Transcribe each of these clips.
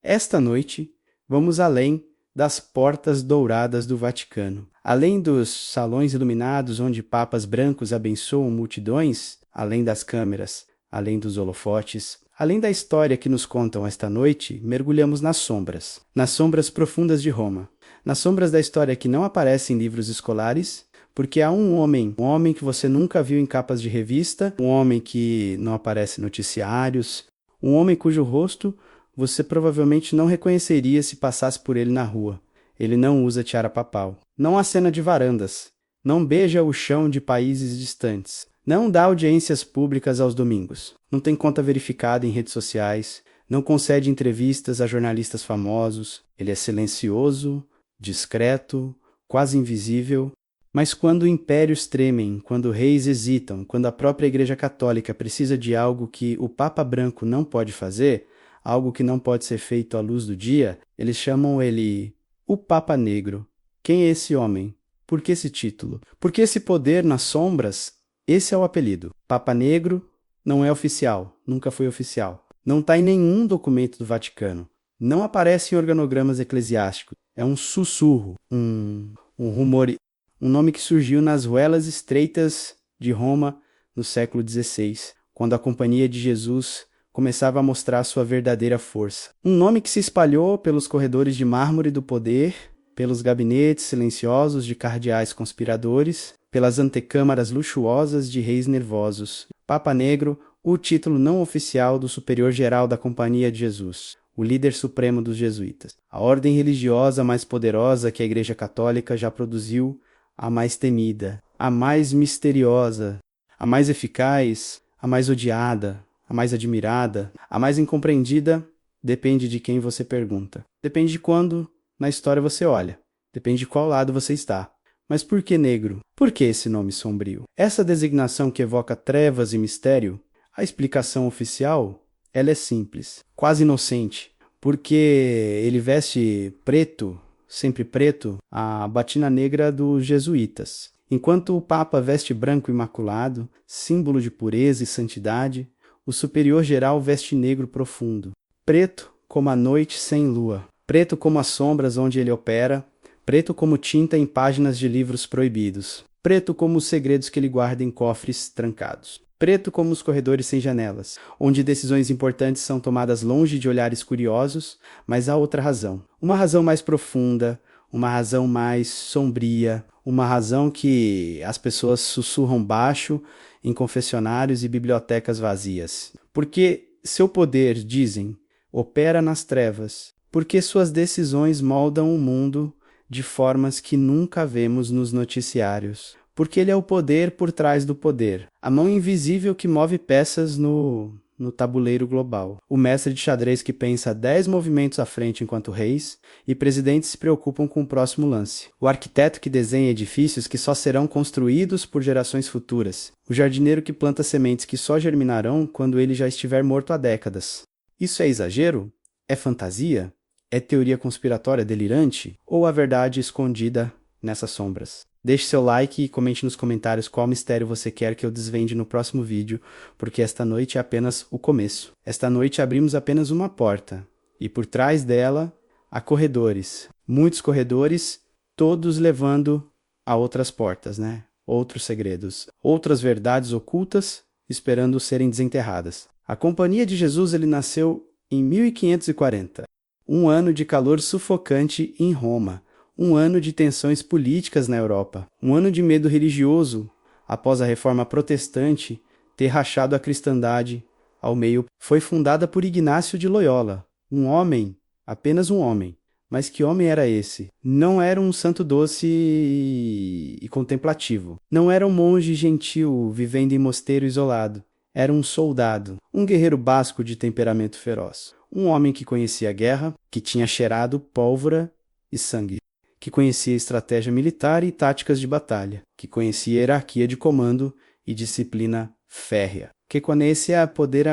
Esta noite, vamos além das portas douradas do Vaticano. Além dos salões iluminados onde papas brancos abençoam multidões, além das câmeras, além dos holofotes, além da história que nos contam esta noite, mergulhamos nas sombras profundas de Roma, nas sombras da história que não aparece em livros escolares, porque há um homem que você nunca viu em capas de revista, um homem que não aparece em noticiários, um homem cujo rosto você provavelmente não reconheceria se passasse por ele na rua. Ele não usa tiara papal, não acena de varandas, não beija o chão de países distantes, não dá audiências públicas aos domingos, não tem conta verificada em redes sociais, não concede entrevistas a jornalistas famosos, ele é silencioso, discreto, quase invisível. Mas quando impérios tremem, quando reis hesitam, quando a própria Igreja Católica precisa de algo que o Papa Branco não pode fazer, algo que não pode ser feito à luz do dia, eles chamam ele o Papa Negro. Quem é esse homem? Por que esse título? Por que esse poder nas sombras? Esse é o apelido. Papa Negro não é oficial, nunca foi oficial. Não está em nenhum documento do Vaticano. Não aparece em organogramas eclesiásticos. É um sussurro, um rumor, um nome que surgiu nas ruelas estreitas de Roma no século XVI, quando a Companhia de Jesus começava a mostrar sua verdadeira força. Um nome que se espalhou pelos corredores de mármore do poder, pelos gabinetes silenciosos de cardeais conspiradores, pelas antecâmaras luxuosas de reis nervosos. Papa Negro, o título não oficial do superior-geral da Companhia de Jesus, o líder supremo dos jesuítas. A ordem religiosa mais poderosa que a Igreja Católica já produziu, a mais temida, a mais misteriosa, a mais eficaz, a mais odiada, a mais admirada, a mais incompreendida, depende de quem você pergunta. Depende de quando na história você olha. Depende de qual lado você está. Mas por que negro? Por que esse nome sombrio? Essa designação que evoca trevas e mistério, a explicação oficial, ela é simples, quase inocente, porque ele veste preto, sempre preto, a batina negra dos jesuítas. Enquanto o Papa veste branco imaculado, símbolo de pureza e santidade, o superior-geral veste negro profundo, preto como a noite sem lua, preto como as sombras onde ele opera, preto como tinta em páginas de livros proibidos, preto como os segredos que ele guarda em cofres trancados, preto como os corredores sem janelas, onde decisões importantes são tomadas longe de olhares curiosos, mas há outra razão, uma razão mais profunda, uma razão mais sombria, uma razão que as pessoas sussurram baixo em confessionários e bibliotecas vazias. Porque seu poder, dizem, opera nas trevas, porque suas decisões moldam o mundo de formas que nunca vemos nos noticiários. Porque ele é o poder por trás do poder, a mão invisível que move peças no tabuleiro global. O mestre de xadrez que pensa 10 movimentos à frente enquanto reis e presidentes se preocupam com o próximo lance. O arquiteto que desenha edifícios que só serão construídos por gerações futuras. O jardineiro que planta sementes que só germinarão quando ele já estiver morto há décadas. Isso é exagero? É fantasia? É teoria conspiratória delirante? Ou a verdade escondida nessas sombras? Deixe seu like e comente nos comentários qual mistério você quer que eu desvende no próximo vídeo, porque esta noite é apenas o começo. Esta noite abrimos apenas uma porta, e por trás dela há corredores. Muitos corredores, todos levando a outras portas, né? Outros segredos, outras verdades ocultas esperando serem desenterradas. A Companhia de Jesus ele nasceu em 1540, um ano de calor sufocante em Roma. Um ano de tensões políticas na Europa, um ano de medo religioso após a reforma protestante ter rachado a cristandade ao meio. Foi fundada por Ignácio de Loyola, um homem, apenas um homem. Mas que homem era esse? Não era um santo doce e contemplativo. Não era um monge gentil vivendo em mosteiro isolado. Era um soldado, um guerreiro basco de temperamento feroz. Um homem que conhecia a guerra, que tinha cheirado pólvora e sangue, que conhecia estratégia militar e táticas de batalha, que conhecia hierarquia de comando e disciplina férrea. Que conhecia poder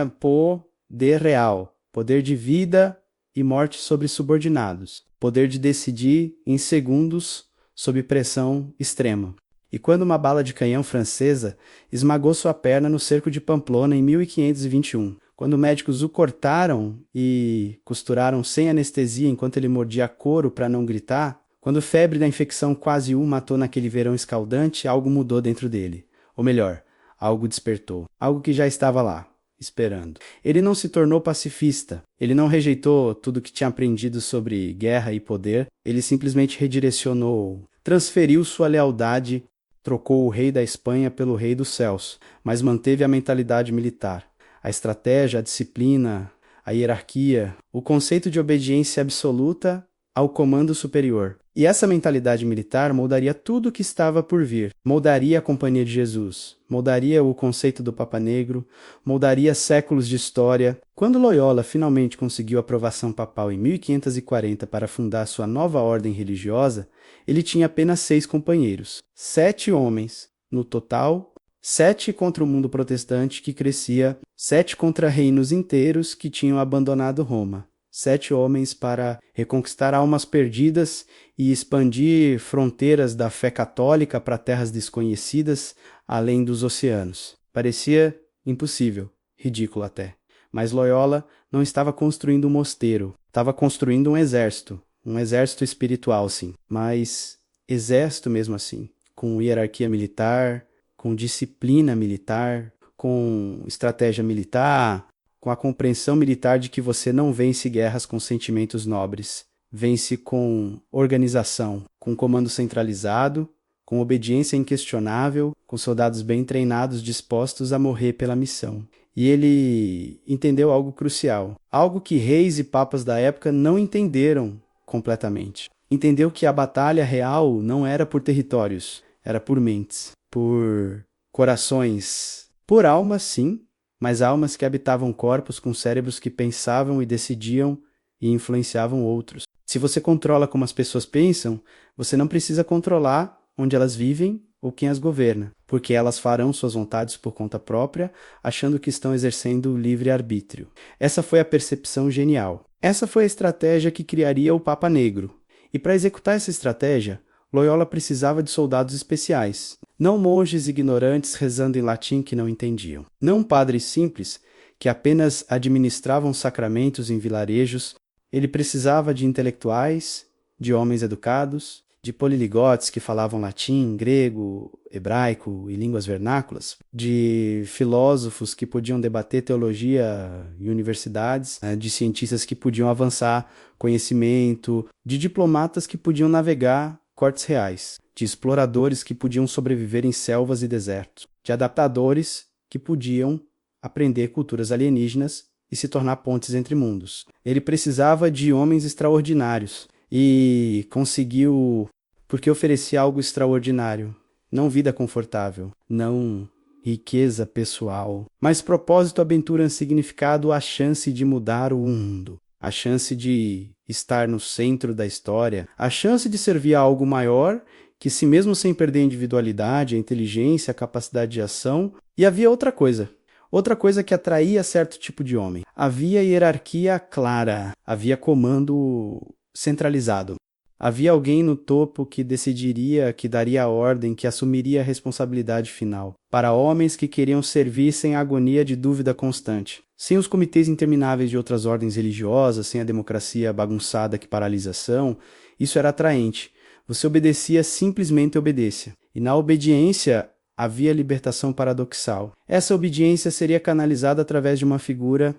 real, poder de vida e morte sobre subordinados, poder de decidir em segundos sob pressão extrema. E quando uma bala de canhão francesa esmagou sua perna no cerco de Pamplona em 1521, Quando médicos o cortaram e costuraram sem anestesia enquanto ele mordia couro para não gritar, quando a febre da infecção quase o matou naquele verão escaldante, algo mudou dentro dele. Ou melhor, algo despertou. Algo que já estava lá, esperando. Ele não se tornou pacifista. Ele não rejeitou tudo que tinha aprendido sobre guerra e poder. Ele simplesmente redirecionou, transferiu sua lealdade, trocou o rei da Espanha pelo rei dos céus, mas manteve a mentalidade militar. A estratégia, a disciplina, a hierarquia, o conceito de obediência absoluta ao comando superior. E essa mentalidade militar moldaria tudo o que estava por vir. Moldaria a Companhia de Jesus, moldaria o conceito do Papa Negro, moldaria séculos de história. Quando Loyola finalmente conseguiu a aprovação papal em 1540 para fundar sua nova ordem religiosa, ele tinha apenas 6 companheiros, 7 homens, no total 7 contra o mundo protestante que crescia, 7 contra reinos inteiros que tinham abandonado Roma. 7 homens para reconquistar almas perdidas e expandir fronteiras da fé católica para terras desconhecidas, além dos oceanos. Parecia impossível, ridículo até. Mas Loyola não estava construindo um mosteiro, estava construindo um exército espiritual, sim, mas exército mesmo assim, com hierarquia militar, com disciplina militar, com estratégia militar, com a compreensão militar de que você não vence guerras com sentimentos nobres, vence com organização, com comando centralizado, com obediência inquestionável, com soldados bem treinados dispostos a morrer pela missão. E ele entendeu algo crucial, algo que reis e papas da época não entenderam completamente. Entendeu que a batalha real não era por territórios, era por mentes, por corações, por almas, sim, mas almas que habitavam corpos com cérebros que pensavam e decidiam e influenciavam outros. Se você controla como as pessoas pensam, você não precisa controlar onde elas vivem ou quem as governa, porque elas farão suas vontades por conta própria, achando que estão exercendo o livre-arbítrio. Essa foi a percepção genial. Essa foi a estratégia que criaria o Papa Negro. E para executar essa estratégia, Loyola precisava de soldados especiais, não monges ignorantes rezando em latim que não entendiam, não padres simples que apenas administravam sacramentos em vilarejos. Ele precisava de intelectuais, de homens educados, de poliligotes que falavam latim, grego, hebraico e línguas vernáculas, de filósofos que podiam debater teologia em universidades, de cientistas que podiam avançar conhecimento, de diplomatas que podiam navegar cortes reais, de exploradores que podiam sobreviver em selvas e desertos, de adaptadores que podiam aprender culturas alienígenas e se tornar pontes entre mundos. Ele precisava de homens extraordinários e conseguiu porque oferecia algo extraordinário, não vida confortável, não riqueza pessoal, mas propósito, aventura, significado, a chance de mudar o mundo, a chance de estar no centro da história, a chance de servir a algo maior que, se mesmo sem perder a individualidade, a inteligência, a capacidade de ação. E havia outra coisa que atraía certo tipo de homem. Havia hierarquia clara, havia comando centralizado. Havia alguém no topo que decidiria, que daria a ordem, que assumiria a responsabilidade final. Para homens que queriam servir sem a agonia de dúvida constante. Sem os comitês intermináveis de outras ordens religiosas, sem a democracia bagunçada que paralisa a ação, isso era atraente. Você obedecia, simplesmente obedecia. E na obediência havia libertação paradoxal. Essa obediência seria canalizada através de uma figura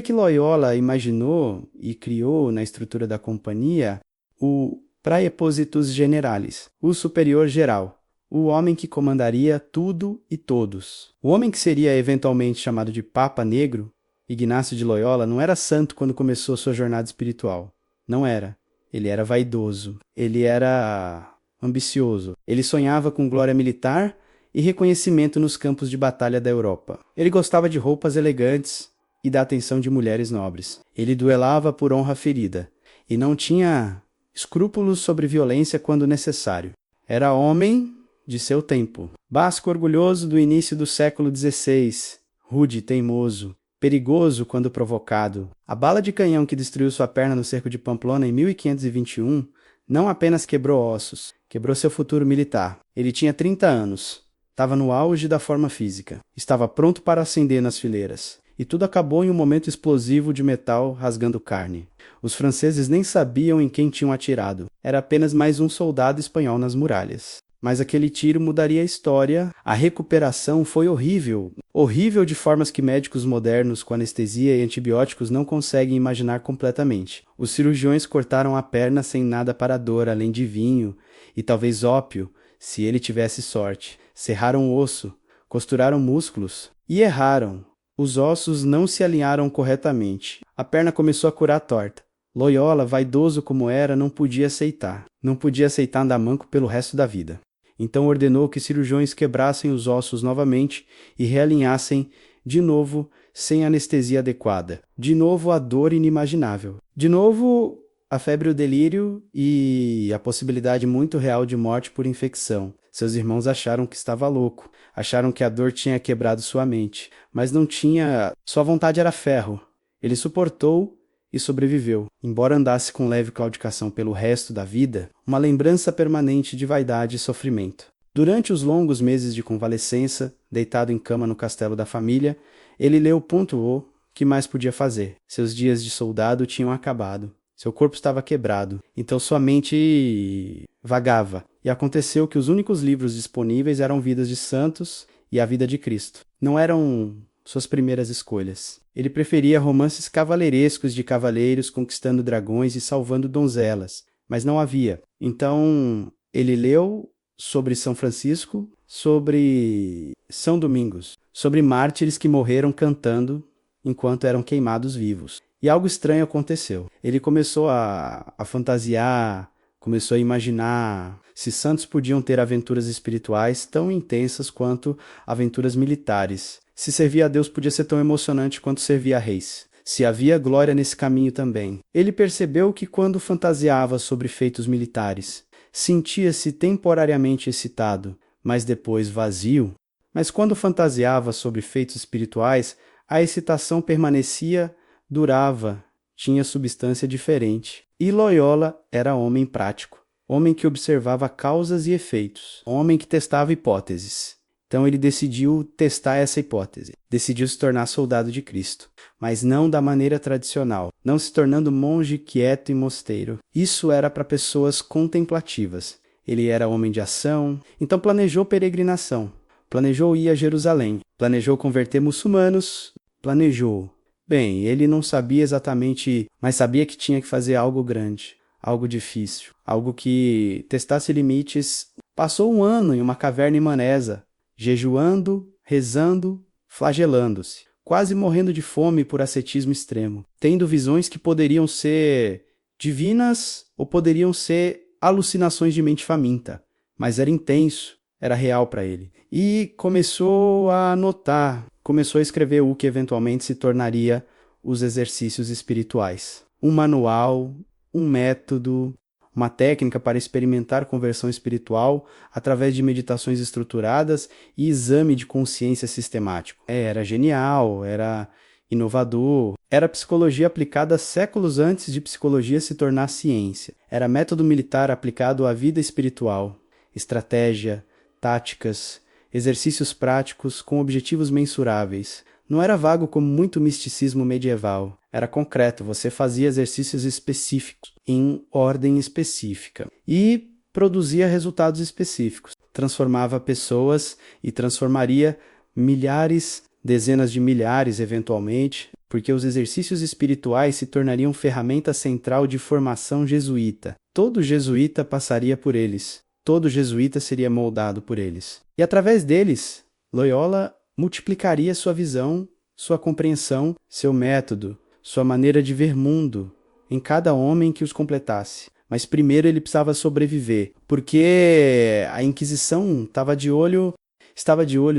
que Loyola imaginou e criou na estrutura da companhia, o praepositus generalis, o superior geral, o homem que comandaria tudo e todos. O homem que seria eventualmente chamado de Papa Negro, Ignácio de Loyola, não era santo quando começou sua jornada espiritual. Não era. Ele era vaidoso. Ele era ambicioso. Ele sonhava com glória militar e reconhecimento nos campos de batalha da Europa. Ele gostava de roupas elegantes e da atenção de mulheres nobres. Ele duelava por honra ferida e não tinha escrúpulos sobre violência quando necessário. Era homem de seu tempo. Basco orgulhoso do início do século XVI, rude, teimoso, perigoso quando provocado. A bala de canhão que destruiu sua perna no cerco de Pamplona em 1521 não apenas quebrou ossos, quebrou seu futuro militar. Ele tinha 30 anos. Estava no auge da forma física. Estava pronto para ascender nas fileiras. e tudo acabou em um momento explosivo de metal rasgando carne. Os franceses nem sabiam em quem tinham atirado. Era apenas mais um soldado espanhol nas muralhas. Mas aquele tiro mudaria a história. A recuperação foi horrível. Horrível de formas que médicos modernos com anestesia e antibióticos não conseguem imaginar completamente. Os cirurgiões cortaram a perna sem nada para a dor, além de vinho e talvez ópio, se ele tivesse sorte. Serraram o osso, costuraram músculos e erraram. Os ossos não se alinharam corretamente. A perna começou a curar torta. Loyola, vaidoso como era, não podia aceitar. Não podia aceitar andar manco pelo resto da vida. Então ordenou que cirurgiões quebrassem os ossos novamente e realinhassem de novo sem anestesia adequada. De novo a dor inimaginável. De novo a febre e o delírio e a possibilidade muito real de morte por infecção. Seus irmãos acharam que estava louco. Acharam que a dor tinha quebrado sua mente. Mas não tinha... Sua vontade era ferro. Ele suportou e sobreviveu. Embora andasse com leve claudicação pelo resto da vida, uma lembrança permanente de vaidade e sofrimento. Durante os longos meses de convalescença, deitado em cama no castelo da família, ele leu o que mais podia fazer. Seus dias de soldado tinham acabado. Seu corpo estava quebrado, então sua mente vagava. E aconteceu que os únicos livros disponíveis eram Vidas de Santos e A Vida de Cristo. Não eram suas primeiras escolhas. Ele preferia romances cavaleirescos de cavaleiros conquistando dragões e salvando donzelas, mas não havia. Então, ele leu sobre São Francisco, sobre São Domingos, sobre mártires que morreram cantando enquanto eram queimados vivos. E algo estranho aconteceu. Ele começou a fantasiar, começou a imaginar se santos podiam ter aventuras espirituais tão intensas quanto aventuras militares. Se servir a Deus podia ser tão emocionante quanto servir a reis. Se havia glória nesse caminho também. Ele percebeu que quando fantasiava sobre feitos militares, sentia-se temporariamente excitado, mas depois vazio. Mas quando fantasiava sobre feitos espirituais, a excitação permanecia, durava, tinha substância diferente. E Loyola era homem prático, homem que observava causas e efeitos, homem que testava hipóteses. Então ele decidiu testar essa hipótese, decidiu se tornar soldado de Cristo, mas não da maneira tradicional, não se tornando monge quieto em mosteiro. Isso era para pessoas contemplativas. Ele era homem de ação, então planejou peregrinação, planejou ir a Jerusalém, planejou converter muçulmanos, planejou. Bem, ele não sabia exatamente, mas sabia que tinha que fazer algo grande, algo difícil, algo que testasse limites. Passou um ano em uma caverna em Manesa, jejuando, rezando, flagelando-se, quase morrendo de fome por ascetismo extremo, tendo visões que poderiam ser divinas ou poderiam ser alucinações de mente faminta, mas era intenso, era real para ele. E começou a anotar, começou a escrever o que eventualmente se tornaria os exercícios espirituais. Um manual, um método, uma técnica para experimentar conversão espiritual através de meditações estruturadas e exame de consciência sistemático. Era genial, era inovador, era psicologia aplicada séculos antes de psicologia se tornar ciência. Era método militar aplicado à vida espiritual, estratégia, táticas, exercícios práticos com objetivos mensuráveis. Não era vago como muito misticismo medieval. Era concreto, você fazia exercícios específicos, em ordem específica. E produzia resultados específicos. Transformava pessoas e transformaria milhares, dezenas de milhares eventualmente, porque os exercícios espirituais se tornariam ferramenta central de formação jesuíta. Todo jesuíta passaria por eles. Todo jesuíta seria moldado por eles. E através deles, Loyola multiplicaria sua visão, sua compreensão, seu método, sua maneira de ver mundo em cada homem que os completasse. Mas primeiro ele precisava sobreviver, porque a Inquisição estava de olho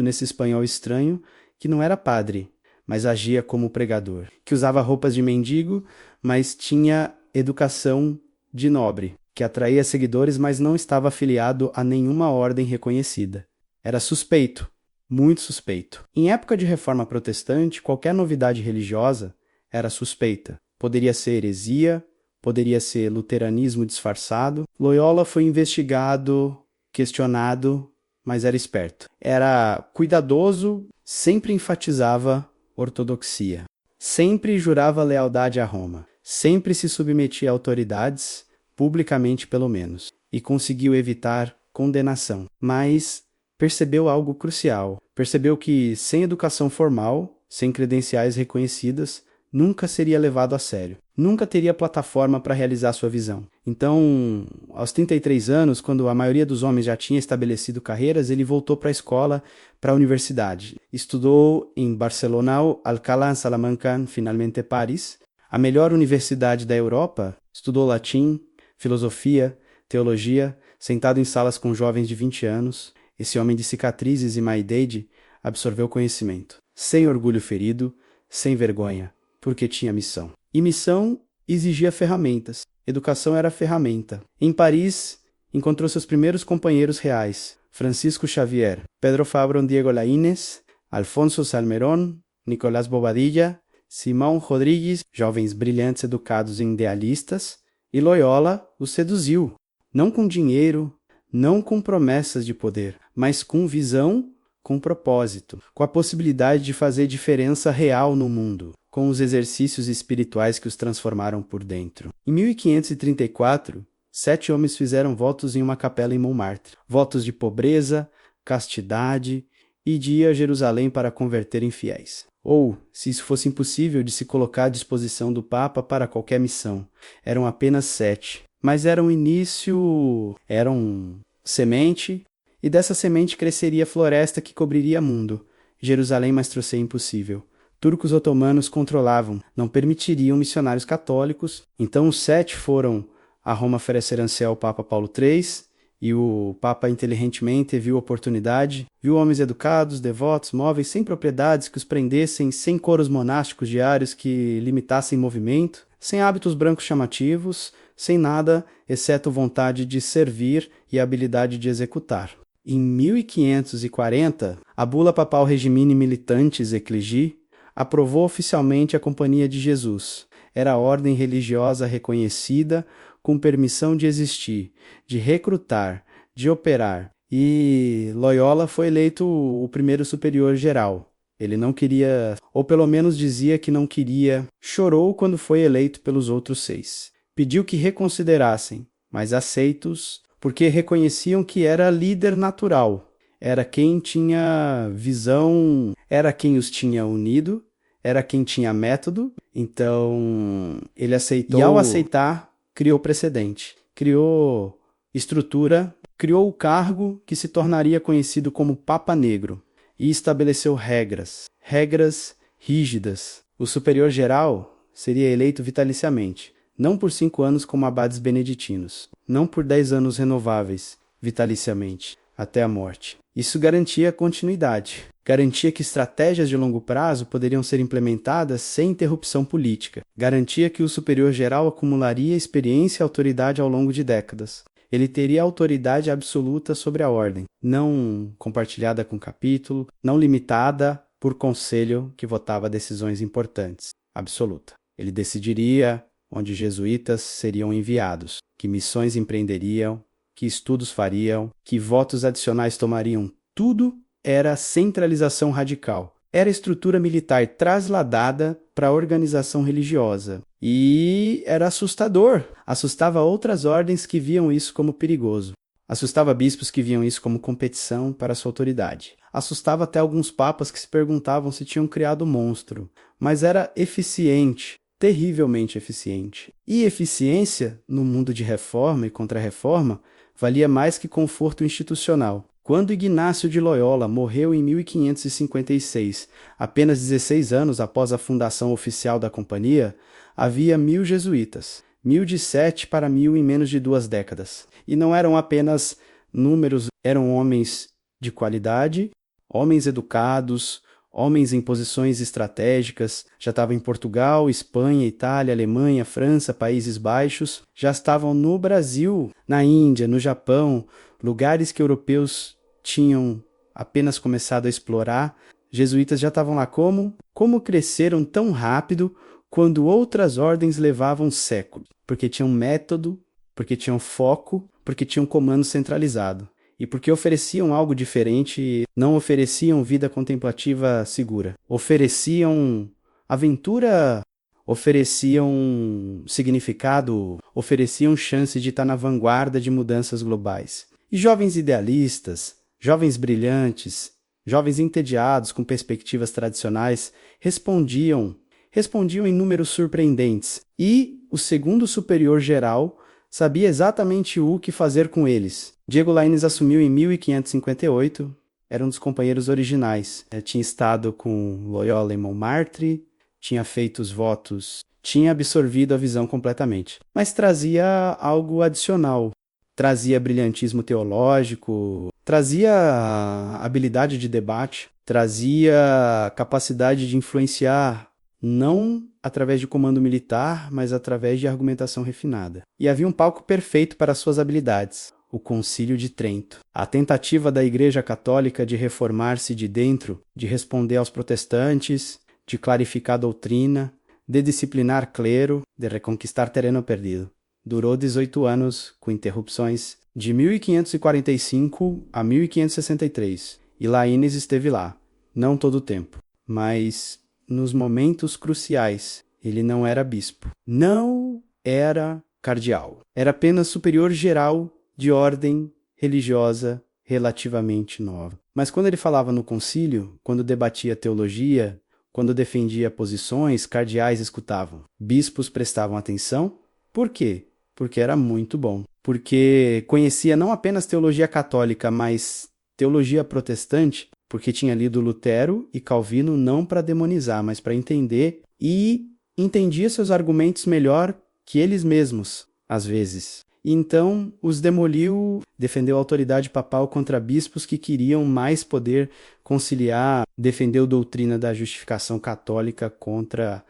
nesse espanhol estranho que não era padre, mas agia como pregador, que usava roupas de mendigo, mas tinha educação de nobre, que atraía seguidores, mas não estava afiliado a nenhuma ordem reconhecida. Era suspeito, muito suspeito. Em época de reforma protestante, qualquer novidade religiosa era suspeita. Poderia ser heresia, poderia ser luteranismo disfarçado. Loyola foi investigado, questionado, mas era esperto. Era cuidadoso, sempre enfatizava ortodoxia. Sempre jurava lealdade a Roma. Sempre se submetia a autoridades, publicamente pelo menos, e conseguiu evitar condenação. Mas percebeu algo crucial. Percebeu que, sem educação formal, sem credenciais reconhecidas, nunca seria levado a sério. Nunca teria plataforma para realizar sua visão. Então, aos 33 anos, quando a maioria dos homens já tinha estabelecido carreiras, ele voltou para a escola, para a universidade. Estudou em Barcelona, Alcalá, Salamanca, finalmente Paris, a melhor universidade da Europa. Estudou latim, filosofia, teologia, sentado em salas com jovens de 20 anos. Esse homem de cicatrizes e má idade absorveu conhecimento. Sem orgulho ferido, sem vergonha, porque tinha missão. E missão exigia ferramentas. Educação era a ferramenta. Em Paris, encontrou seus primeiros companheiros reais. Francisco Xavier, Pedro Fabro Diego Laínez, Alfonso Salmerón, Nicolás Bobadilla, Simão Rodrigues, jovens brilhantes educados e idealistas, e Loyola os seduziu. Não com dinheiro, não com promessas de poder, mas com visão, com propósito, com a possibilidade de fazer diferença real no mundo, com os exercícios espirituais que os transformaram por dentro. Em 1534, 7 homens fizeram votos em uma capela em Montmartre. Votos de pobreza, castidade e de ir a Jerusalém para converter infiéis. Ou, se isso fosse impossível, de se colocar à disposição do Papa para qualquer missão. Eram apenas 7. Mas era um início, era semente, e dessa semente cresceria a floresta que cobriria o mundo. Jerusalém mais trouxe impossível. Turcos otomanos controlavam, não permitiriam missionários católicos, então os 7 foram a Roma oferecer ansel ao Papa Paulo III, e o Papa inteligentemente viu oportunidade, viu homens educados, devotos, móveis, sem propriedades que os prendessem, sem coros monásticos diários que limitassem movimento, sem hábitos brancos chamativos, sem nada, exceto vontade de servir e habilidade de executar. Em 1540, a bula papal Regimine Militantes Ecclesiae aprovou oficialmente a Companhia de Jesus. Era a ordem religiosa reconhecida com permissão de existir, de recrutar, de operar. E Loyola foi eleito o primeiro superior geral. Ele não queria, ou pelo menos dizia que não queria, chorou quando foi eleito pelos outros 6. Pediu que reconsiderassem, mas aceitos, porque reconheciam que era líder natural. Era quem tinha visão, era quem os tinha unido, era quem tinha método. Então, ele aceitou. E ao aceitar, criou precedente, criou estrutura, criou o cargo que se tornaria conhecido como Papa Negro e estabeleceu regras rígidas. O superior geral seria eleito vitaliciamente, não por 5 anos como abades beneditinos, não por 10 anos renováveis, vitaliciamente, até a morte. Isso garantia continuidade, garantia que estratégias de longo prazo poderiam ser implementadas sem interrupção política, garantia que o superior geral acumularia experiência e autoridade ao longo de décadas. Ele teria autoridade absoluta sobre a ordem, não compartilhada com capítulo, não limitada por conselho que votava decisões importantes, absoluta. Ele decidiria onde jesuítas seriam enviados, que missões empreenderiam, que estudos fariam, que votos adicionais tomariam. Tudo era centralização radical. Era estrutura militar trasladada para a organização religiosa. E era assustador. Assustava outras ordens que viam isso como perigoso. Assustava bispos que viam isso como competição para sua autoridade. Assustava até alguns papas que se perguntavam se tinham criado um monstro. Mas era eficiente. Terrivelmente eficiente. E eficiência, no mundo de reforma e contra-reforma, valia mais que conforto institucional. Quando Ignácio de Loyola morreu em 1556, apenas 16 anos após a fundação oficial da companhia, havia 1.000 jesuítas. 1.000 de 7 para 1.000 em menos de 2 décadas. E não eram apenas números, eram homens de qualidade, homens educados, homens em posições estratégicas, já estavam em Portugal, Espanha, Itália, Alemanha, França, Países Baixos, já estavam no Brasil, na Índia, no Japão, lugares que europeus tinham apenas começado a explorar. Jesuítas já estavam lá como? Como cresceram tão rápido quando outras ordens levavam séculos? Porque tinham método, porque tinham foco, porque tinham comando centralizado. E porque ofereciam algo diferente, não ofereciam vida contemplativa segura. Ofereciam aventura, ofereciam significado, ofereciam chance de estar na vanguarda de mudanças globais. E jovens idealistas, jovens brilhantes, jovens entediados com perspectivas tradicionais respondiam em números surpreendentes. E o segundo superior geral sabia exatamente o que fazer com eles. Diego Laínez assumiu em 1558, era um dos companheiros originais. Tinha estado com Loyola em Montmartre, tinha feito os votos, tinha absorvido a visão completamente. Mas trazia algo adicional. Trazia brilhantismo teológico, trazia habilidade de debate, trazia capacidade de influenciar, não através de comando militar, mas através de argumentação refinada. E havia um palco perfeito para suas habilidades, o Concílio de Trento. A tentativa da Igreja Católica de reformar-se de dentro, de responder aos protestantes, de clarificar a doutrina, de disciplinar clero, de reconquistar terreno perdido. Durou 18 anos, com interrupções, de 1545 a 1563. E Laínez esteve lá, não todo o tempo, mas nos momentos cruciais. Ele não era bispo, não era cardeal, era apenas superior geral de ordem religiosa relativamente nova. Mas quando ele falava no concílio, quando debatia teologia, quando defendia posições, cardeais escutavam, bispos prestavam atenção. Por quê? Porque era muito bom. Porque conhecia não apenas teologia católica, mas teologia protestante, porque tinha lido Lutero e Calvino não para demonizar, mas para entender, e entendia seus argumentos melhor que eles mesmos, às vezes. Então os demoliu, defendeu a autoridade papal contra bispos que queriam mais poder conciliar, defendeu a doutrina da justificação católica contra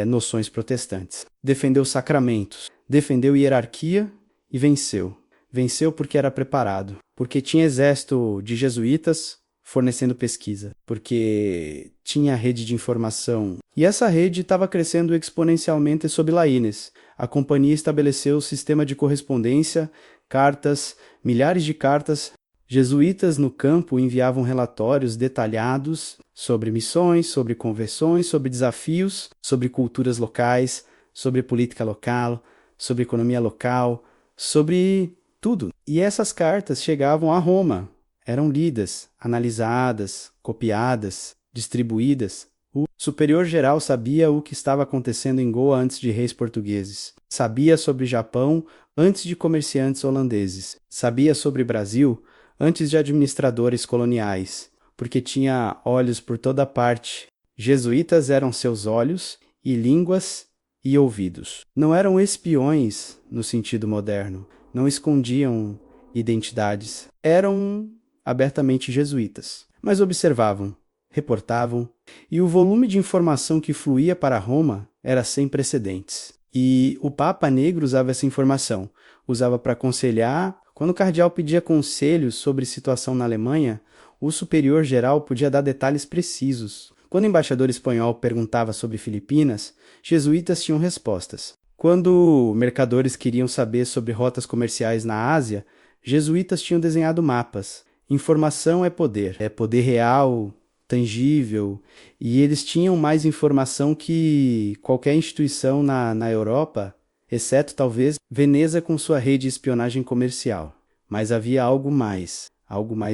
noções protestantes. Defendeu sacramentos, defendeu hierarquia e venceu. Venceu porque era preparado, porque tinha exército de jesuítas fornecendo pesquisa, porque tinha rede de informação. E essa rede estava crescendo exponencialmente sob Laínez. A companhia estabeleceu o sistema de correspondência, cartas, milhares de cartas. Jesuítas no campo enviavam relatórios detalhados sobre missões, sobre conversões, sobre desafios, sobre culturas locais, sobre política local, sobre economia local, sobre tudo. E essas cartas chegavam a Roma, eram lidas, analisadas, copiadas, distribuídas. O superior geral sabia o que estava acontecendo em Goa antes de reis portugueses. Sabia sobre Japão antes de comerciantes holandeses. Sabia sobre Brasil antes de administradores coloniais, porque tinha olhos por toda parte. Jesuítas eram seus olhos e línguas e ouvidos. Não eram espiões no sentido moderno, não escondiam identidades. Eram abertamente jesuítas, mas observavam, reportavam, e o volume de informação que fluía para Roma era sem precedentes. E o Papa Negro usava essa informação, usava para aconselhar. Quando o cardeal pedia conselhos sobre situação na Alemanha, o superior geral podia dar detalhes precisos. Quando o embaixador espanhol perguntava sobre Filipinas, jesuítas tinham respostas. Quando mercadores queriam saber sobre rotas comerciais na Ásia, jesuítas tinham desenhado mapas. Informação é poder real, tangível, e eles tinham mais informação que qualquer instituição na Europa, exceto talvez Veneza com sua rede de espionagem comercial. Mas havia algo mais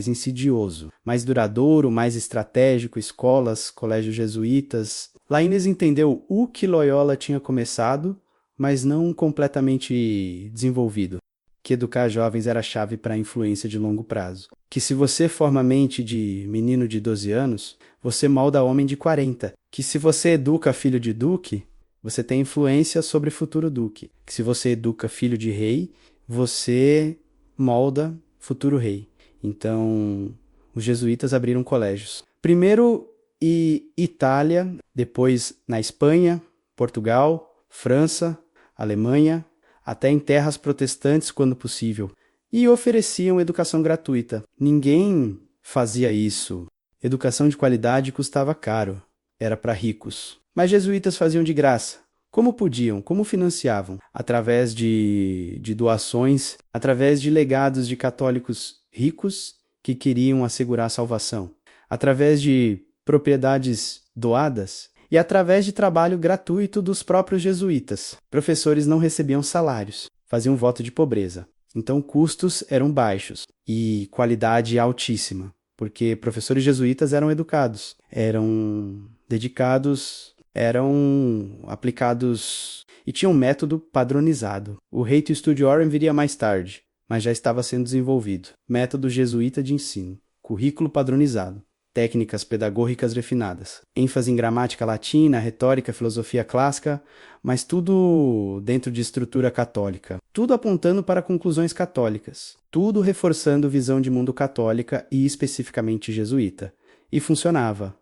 insidioso, mais duradouro, mais estratégico, escolas, colégios jesuítas. Laínez entendeu o que Loyola tinha começado, mas não completamente desenvolvido. Que educar jovens era a chave para a influência de longo prazo. Que se você forma a mente de menino de 12 anos, você molda homem de 40. Que se você educa filho de duque, você tem influência sobre futuro duque. Que se você educa filho de rei, você molda futuro rei. Então, os jesuítas abriram colégios. Primeiro em Itália, depois na Espanha, Portugal, França, Alemanha, até em terras protestantes quando possível, e ofereciam educação gratuita. Ninguém fazia isso. Educação de qualidade custava caro, era para ricos. Mas jesuítas faziam de graça. Como podiam? Como financiavam? Através de doações, através de legados de católicos ricos que queriam assegurar a salvação, através de propriedades doadas e através de trabalho gratuito dos próprios jesuítas. Professores não recebiam salários, faziam voto de pobreza. Então, custos eram baixos e qualidade altíssima, porque professores jesuítas eram educados, eram dedicados, eram aplicados e tinham um método padronizado. O Rite Studiorum viria mais tarde, mas já estava sendo desenvolvido. Método jesuíta de ensino, currículo padronizado, técnicas pedagógicas refinadas, ênfase em gramática latina, retórica, filosofia clássica, mas tudo dentro de estrutura católica, tudo apontando para conclusões católicas, tudo reforçando visão de mundo católica e especificamente jesuíta. E funcionava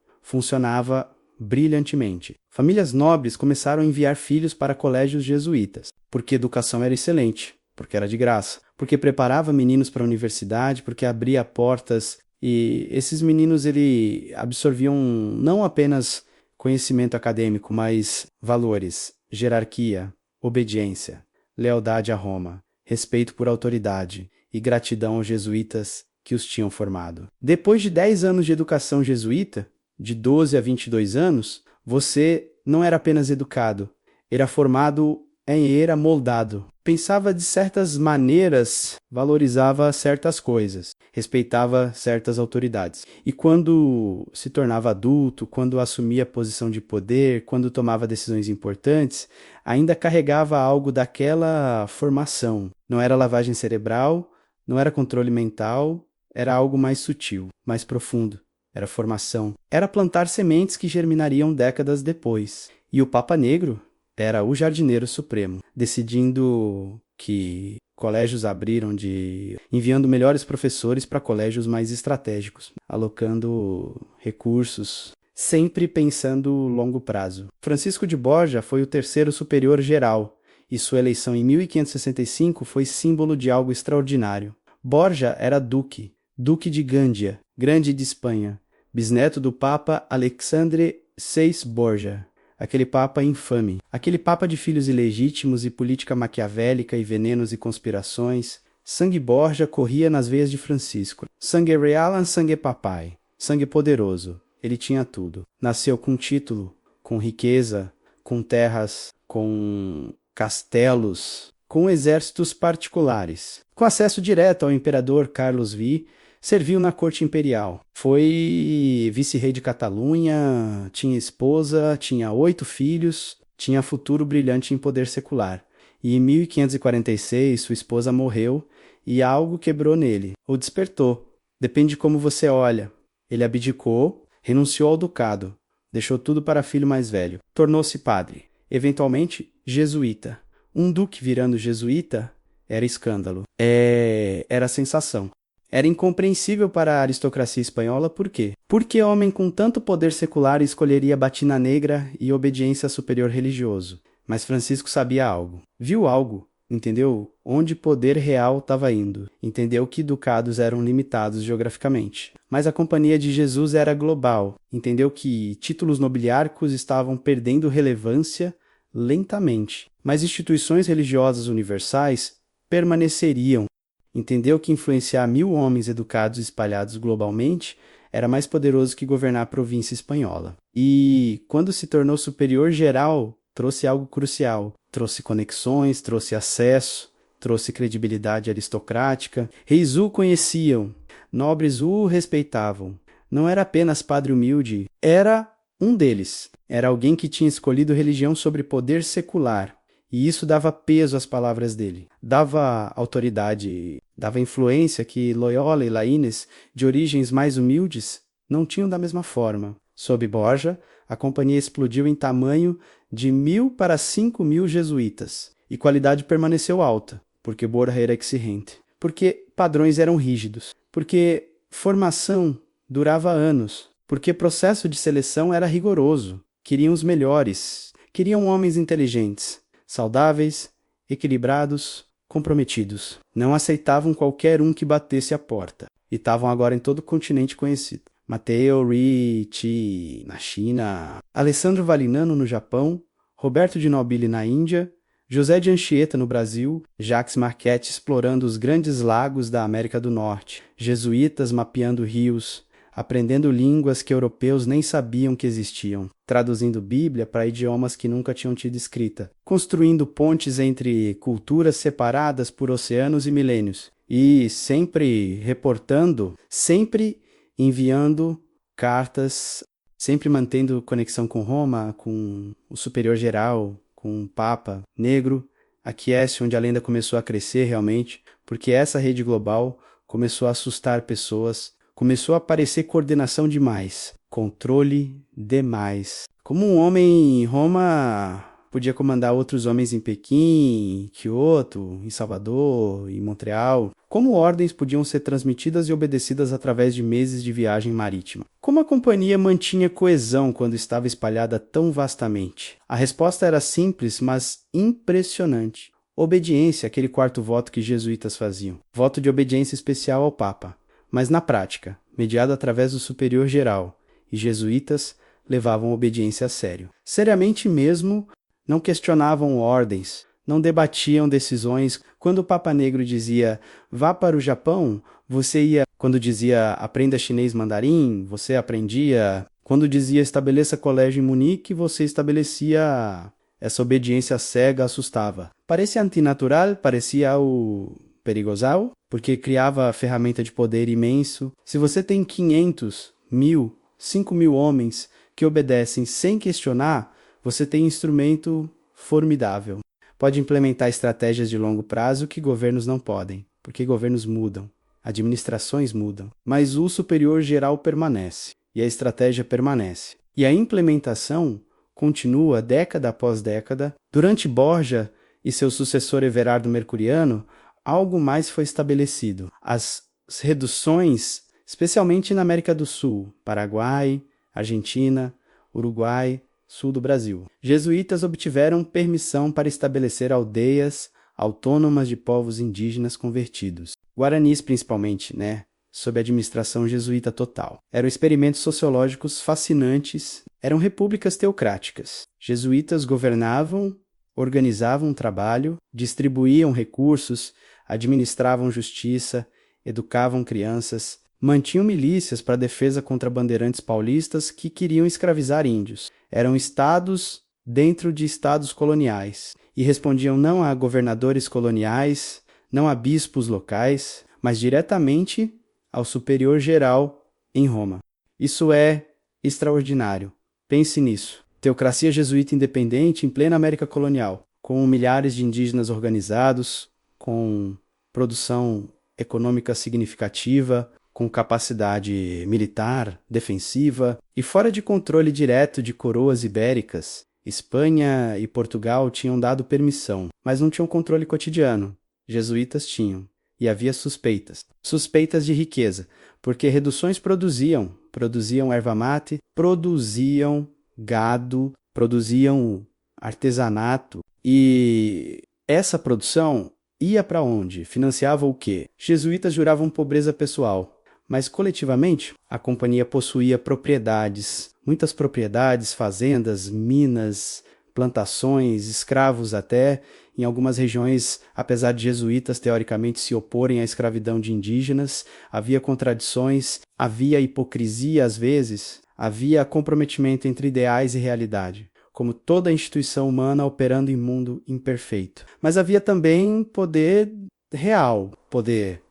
brilhantemente. Famílias nobres começaram a enviar filhos para colégios jesuítas, porque a educação era excelente, porque era de graça, porque preparava meninos para a universidade, porque abria portas. E esses meninos absorviam não apenas conhecimento acadêmico, mas valores, jerarquia, obediência, lealdade a Roma, respeito por autoridade e gratidão aos jesuítas que os tinham formado. Depois de 10 anos de educação jesuíta, de 12 a 22 anos, você não era apenas educado, era formado era moldado. Pensava de certas maneiras, valorizava certas coisas, respeitava certas autoridades. E quando se tornava adulto, quando assumia posição de poder, quando tomava decisões importantes, ainda carregava algo daquela formação. Não era lavagem cerebral, não era controle mental, era algo mais sutil, mais profundo. Era formação. Era plantar sementes que germinariam décadas depois. E o Papa Negro era o jardineiro supremo, decidindo que colégios abriram enviando melhores professores para colégios mais estratégicos, alocando recursos, sempre pensando longo prazo. Francisco de Borja foi o terceiro superior geral, e sua eleição em 1565 foi símbolo de algo extraordinário. Borja era duque de Gândia, Grande de Espanha, bisneto do Papa Alexandre VI Borja. Aquele papa infame, aquele papa de filhos ilegítimos e política maquiavélica e venenos e conspirações. Sangue Borja corria nas veias de Francisco. Sangue real, sangue papai, sangue poderoso. Ele tinha tudo. Nasceu com título, com riqueza, com terras, com castelos, com exércitos particulares, com acesso direto ao imperador Carlos V. Serviu na corte imperial, foi vice-rei de Catalunha, tinha esposa, tinha 8 filhos, tinha futuro brilhante em poder secular. E em 1546 sua esposa morreu e algo quebrou nele, ou despertou, depende de como você olha. Ele abdicou, renunciou ao ducado, deixou tudo para filho mais velho, tornou-se padre, eventualmente jesuíta. Um duque virando jesuíta era escândalo, era sensação. Era incompreensível para a aristocracia espanhola por quê? Porque homem com tanto poder secular escolheria batina negra e obediência a superior religioso. Mas Francisco sabia algo. Viu algo. Entendeu onde poder real estava indo. Entendeu que ducados eram limitados geograficamente. Mas a companhia de Jesus era global. Entendeu que títulos nobiliárquicos estavam perdendo relevância lentamente. Mas instituições religiosas universais permaneceriam. Entendeu que influenciar 1000 homens educados espalhados globalmente era mais poderoso que governar a província espanhola. E, quando se tornou superior geral, trouxe algo crucial. Trouxe conexões, trouxe acesso, trouxe credibilidade aristocrática. Reis o conheciam, nobres o respeitavam. Não era apenas padre humilde, era um deles. Era alguém que tinha escolhido religião sobre poder secular. E isso dava peso às palavras dele, dava autoridade, dava influência que Loyola e Laínez, de origens mais humildes, não tinham da mesma forma. Sob Borja, a companhia explodiu em tamanho de 1000 para 5000 jesuítas, e qualidade permaneceu alta, porque Borja era exigente, porque padrões eram rígidos, porque formação durava anos, porque processo de seleção era rigoroso, queriam os melhores, queriam homens inteligentes, saudáveis, equilibrados, comprometidos. Não aceitavam qualquer um que batesse a porta. E estavam agora em todo o continente conhecido. Matteo Ricci na China, Alessandro Valignano no Japão, Roberto de Nobile na Índia, José de Anchieta no Brasil, Jacques Marquette explorando os grandes lagos da América do Norte, jesuítas mapeando rios, aprendendo línguas que europeus nem sabiam que existiam, traduzindo Bíblia para idiomas que nunca tinham tido escrita, construindo pontes entre culturas separadas por oceanos e milênios, e sempre reportando, sempre enviando cartas, sempre mantendo conexão com Roma, com o superior geral, com o Papa Negro. Aqui é onde a lenda começou a crescer realmente, porque essa rede global começou a assustar pessoas, começou a aparecer coordenação demais, controle demais. Como um homem em Roma podia comandar outros homens em Pequim, em Kyoto, em Salvador, em Montreal. Como ordens podiam ser transmitidas e obedecidas através de meses de viagem marítima? Como a companhia mantinha coesão quando estava espalhada tão vastamente? A resposta era simples, mas impressionante. Obediência, aquele quarto voto que jesuítas faziam. Voto de obediência especial ao Papa. Mas na prática, mediado através do superior geral, e jesuítas levavam a obediência a sério. Seriamente mesmo, não questionavam ordens, não debatiam decisões. Quando o Papa Negro dizia, vá para o Japão, você ia... Quando dizia, aprenda chinês mandarim, você aprendia. Quando dizia, estabeleça colégio em Munique, você estabelecia. Essa obediência cega assustava. Parecia antinatural, parecia o perigosal, porque criava ferramenta de poder imenso. Se você tem 500, 1000, 5.000 homens que obedecem sem questionar, você tem instrumento formidável. Pode implementar estratégias de longo prazo que governos não podem, porque governos mudam, administrações mudam, mas o superior geral permanece, e a estratégia permanece. E a implementação continua década após década. Durante Borja e seu sucessor Everardo Mercuriano, algo mais foi estabelecido. As reduções, especialmente na América do Sul, Paraguai, Argentina, Uruguai, sul do Brasil. Jesuítas obtiveram permissão para estabelecer aldeias autônomas de povos indígenas convertidos. Guaranis, principalmente, sob administração jesuíta total. Eram experimentos sociológicos fascinantes, eram repúblicas teocráticas. Jesuítas governavam, organizavam o trabalho, distribuíam recursos, administravam justiça, educavam crianças, mantinham milícias para defesa contra bandeirantes paulistas que queriam escravizar índios. Eram estados dentro de estados coloniais e respondiam não a governadores coloniais, não a bispos locais, mas diretamente ao superior geral em Roma. Isso é extraordinário. Pense nisso. Teocracia jesuíta independente em plena América colonial, com milhares de indígenas organizados, com produção econômica significativa, com capacidade militar, defensiva e fora de controle direto de coroas ibéricas. Espanha e Portugal tinham dado permissão, mas não tinham controle cotidiano. Jesuítas tinham. E havia suspeitas. Suspeitas de riqueza, porque reduções produziam erva mate, produziam gado, produziam artesanato. E essa produção ia para onde? Financiava o quê? Jesuítas juravam pobreza pessoal. Mas, coletivamente, a companhia possuía propriedades, muitas propriedades, fazendas, minas, plantações, escravos até. Em algumas regiões, apesar de jesuítas teoricamente se oporem à escravidão de indígenas, havia contradições, havia hipocrisia às vezes, havia comprometimento entre ideais e realidade, como toda instituição humana operando em mundo imperfeito. Mas havia também poder real, poder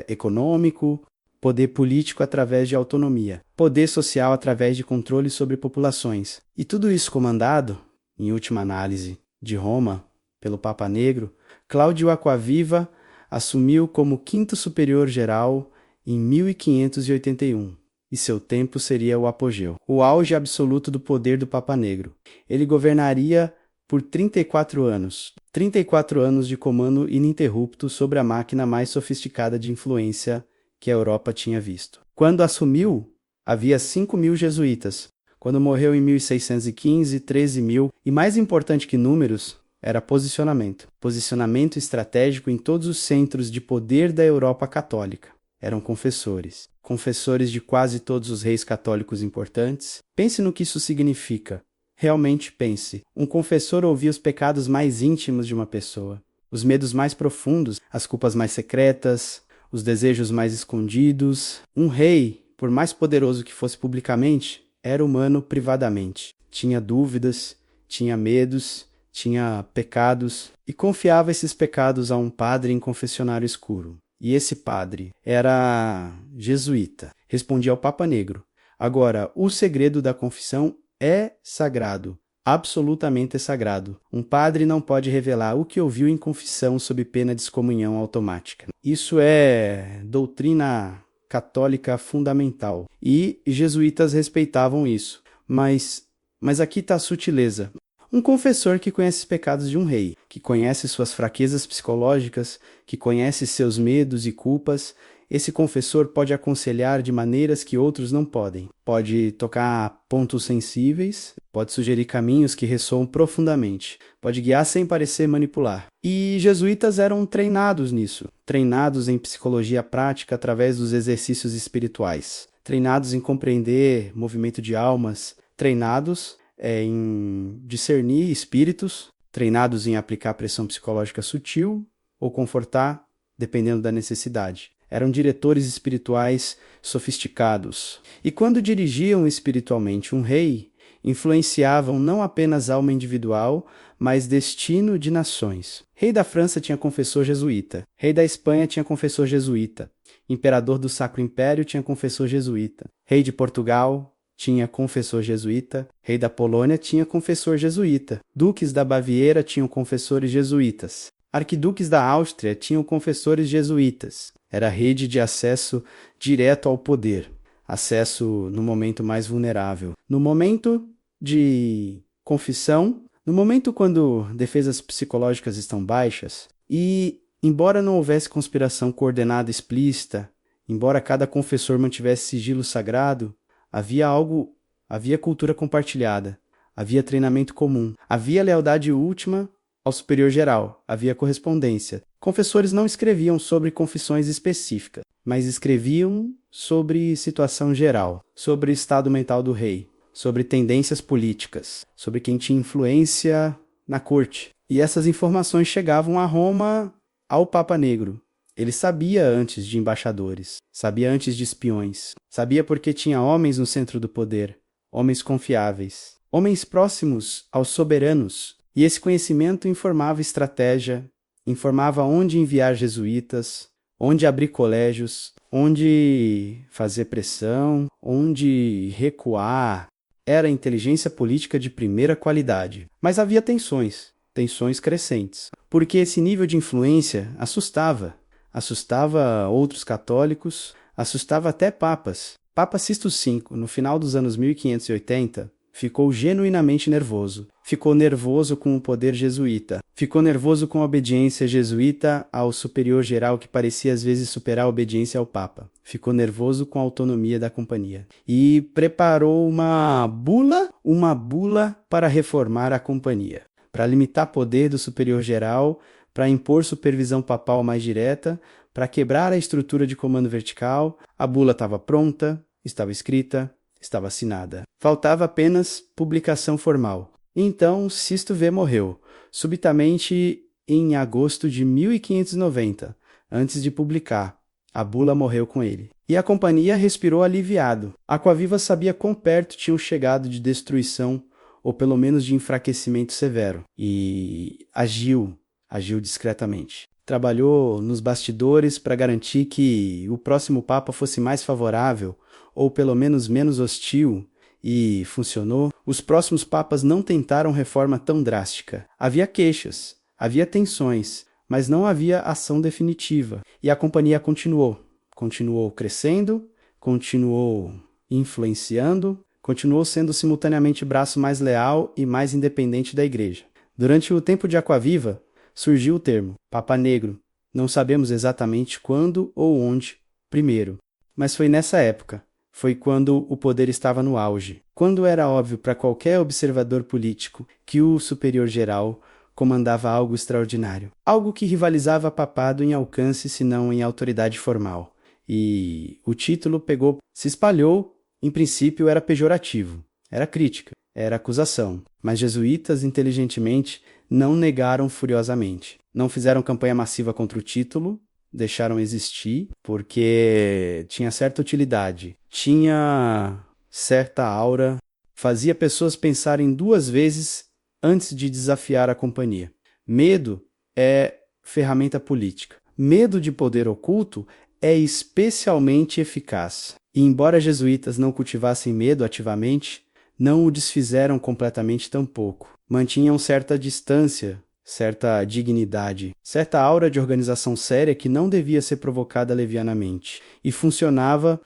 econômico, poder político através de autonomia, poder social através de controle sobre populações. E tudo isso comandado, em última análise, de Roma, pelo Papa Negro. Cláudio Aquaviva assumiu como quinto superior geral em 1581, e seu tempo seria o apogeu, o auge absoluto do poder do Papa Negro. Ele governaria por 34 anos, 34 anos de comando ininterrupto sobre a máquina mais sofisticada de influência que a Europa tinha visto. Quando assumiu, havia 5.000 jesuítas. Quando morreu em 1615, 13.000. E mais importante que números, era posicionamento. Posicionamento estratégico em todos os centros de poder da Europa católica. Eram confessores. Confessores de quase todos os reis católicos importantes. Pense no que isso significa. Realmente pense. Um confessor ouvia os pecados mais íntimos de uma pessoa, os medos mais profundos, as culpas mais secretas, os desejos mais escondidos. Um rei, por mais poderoso que fosse publicamente, era humano privadamente. Tinha dúvidas, tinha medos, tinha pecados e confiava esses pecados a um padre em confessionário escuro. E esse padre era jesuíta. Respondia ao Papa Negro. Agora, o segredo da confissão é sagrado. Absolutamente sagrado. Um padre não pode revelar o que ouviu em confissão sob pena de excomunhão automática. Isso é doutrina católica fundamental. E jesuítas respeitavam isso. Mas aqui está a sutileza. Um confessor que conhece os pecados de um rei, que conhece suas fraquezas psicológicas, que conhece seus medos e culpas, esse confessor pode aconselhar de maneiras que outros não podem. Pode tocar pontos sensíveis, pode sugerir caminhos que ressoam profundamente, pode guiar sem parecer manipular. E jesuítas eram treinados nisso, treinados em psicologia prática através dos exercícios espirituais, treinados em compreender movimento de almas, treinados em discernir espíritos, treinados em aplicar pressão psicológica sutil ou confortar, dependendo da necessidade. Eram diretores espirituais sofisticados. E quando dirigiam espiritualmente um rei, influenciavam não apenas alma individual, mas destino de nações. Rei da França tinha confessor jesuíta. Rei da Espanha tinha confessor jesuíta. Imperador do Sacro Império tinha confessor jesuíta. Rei de Portugal tinha confessor jesuíta. Rei da Polônia tinha confessor jesuíta. Duques da Baviera tinham confessores jesuítas. Arquiduques da Áustria tinham confessores jesuítas. Era a rede de acesso direto ao poder. Acesso no momento mais vulnerável. No momento de confissão, no momento quando defesas psicológicas estão baixas, e embora não houvesse conspiração coordenada explícita, embora cada confessor mantivesse sigilo sagrado, havia cultura compartilhada, havia treinamento comum, havia lealdade última ao superior geral, havia correspondência. Confessores não escreviam sobre confissões específicas, mas escreviam sobre situação geral, sobre o estado mental do rei, sobre tendências políticas, sobre quem tinha influência na corte. E essas informações chegavam a Roma ao Papa Negro. Ele sabia antes de embaixadores, sabia antes de espiões, sabia porque tinha homens no centro do poder, homens confiáveis, homens próximos aos soberanos. E esse conhecimento informava estratégia, informava onde enviar jesuítas, onde abrir colégios, onde fazer pressão, onde recuar. Era inteligência política de primeira qualidade. Mas havia tensões crescentes, porque esse nível de influência assustava outros católicos, assustava até papas. Papa Sisto V, no final dos anos 1580, ficou genuinamente nervoso. Ficou nervoso com o poder jesuíta. Ficou nervoso com a obediência jesuíta ao superior geral que parecia às vezes superar a obediência ao Papa. Ficou nervoso com a autonomia da companhia. E preparou uma bula para reformar a companhia, para limitar poder do superior geral, para impor supervisão papal mais direta, para quebrar a estrutura de comando vertical. A bula estava pronta, estava escrita, estava assinada. Faltava apenas publicação formal. Então, Sisto V morreu, subitamente em agosto de 1590, antes de publicar. A bula morreu com ele. E a companhia respirou aliviado. Aquaviva sabia quão perto tinham chegado de destruição, ou pelo menos de enfraquecimento severo. E agiu discretamente. Trabalhou nos bastidores para garantir que o próximo Papa fosse mais favorável, ou pelo menos menos hostil, e funcionou. Os próximos papas não tentaram reforma tão drástica. Havia queixas, havia tensões, mas não havia ação definitiva. E a companhia continuou crescendo, continuou influenciando, continuou sendo simultaneamente o braço mais leal e mais independente da igreja. Durante o tempo de Aquaviva, surgiu o termo Papa Negro. Não sabemos exatamente quando ou onde, primeiro, mas foi nessa época. Foi quando o poder estava no auge, quando era óbvio para qualquer observador político que o superior geral comandava algo extraordinário, algo que rivalizava papado em alcance, se não em autoridade formal. E o título se espalhou, em princípio era pejorativo, era crítica, era acusação. Mas jesuítas, inteligentemente, não negaram furiosamente. Não fizeram campanha massiva contra o título, deixaram existir, porque tinha certa utilidade, tinha certa aura, fazia pessoas pensarem duas vezes antes de desafiar a companhia. Medo é ferramenta política. Medo de poder oculto é especialmente eficaz. E embora jesuítas não cultivassem medo ativamente, não o desfizeram completamente tampouco. Mantinham certa distância, certa dignidade, certa aura de organização séria que não devia ser provocada levianamente. E funcionava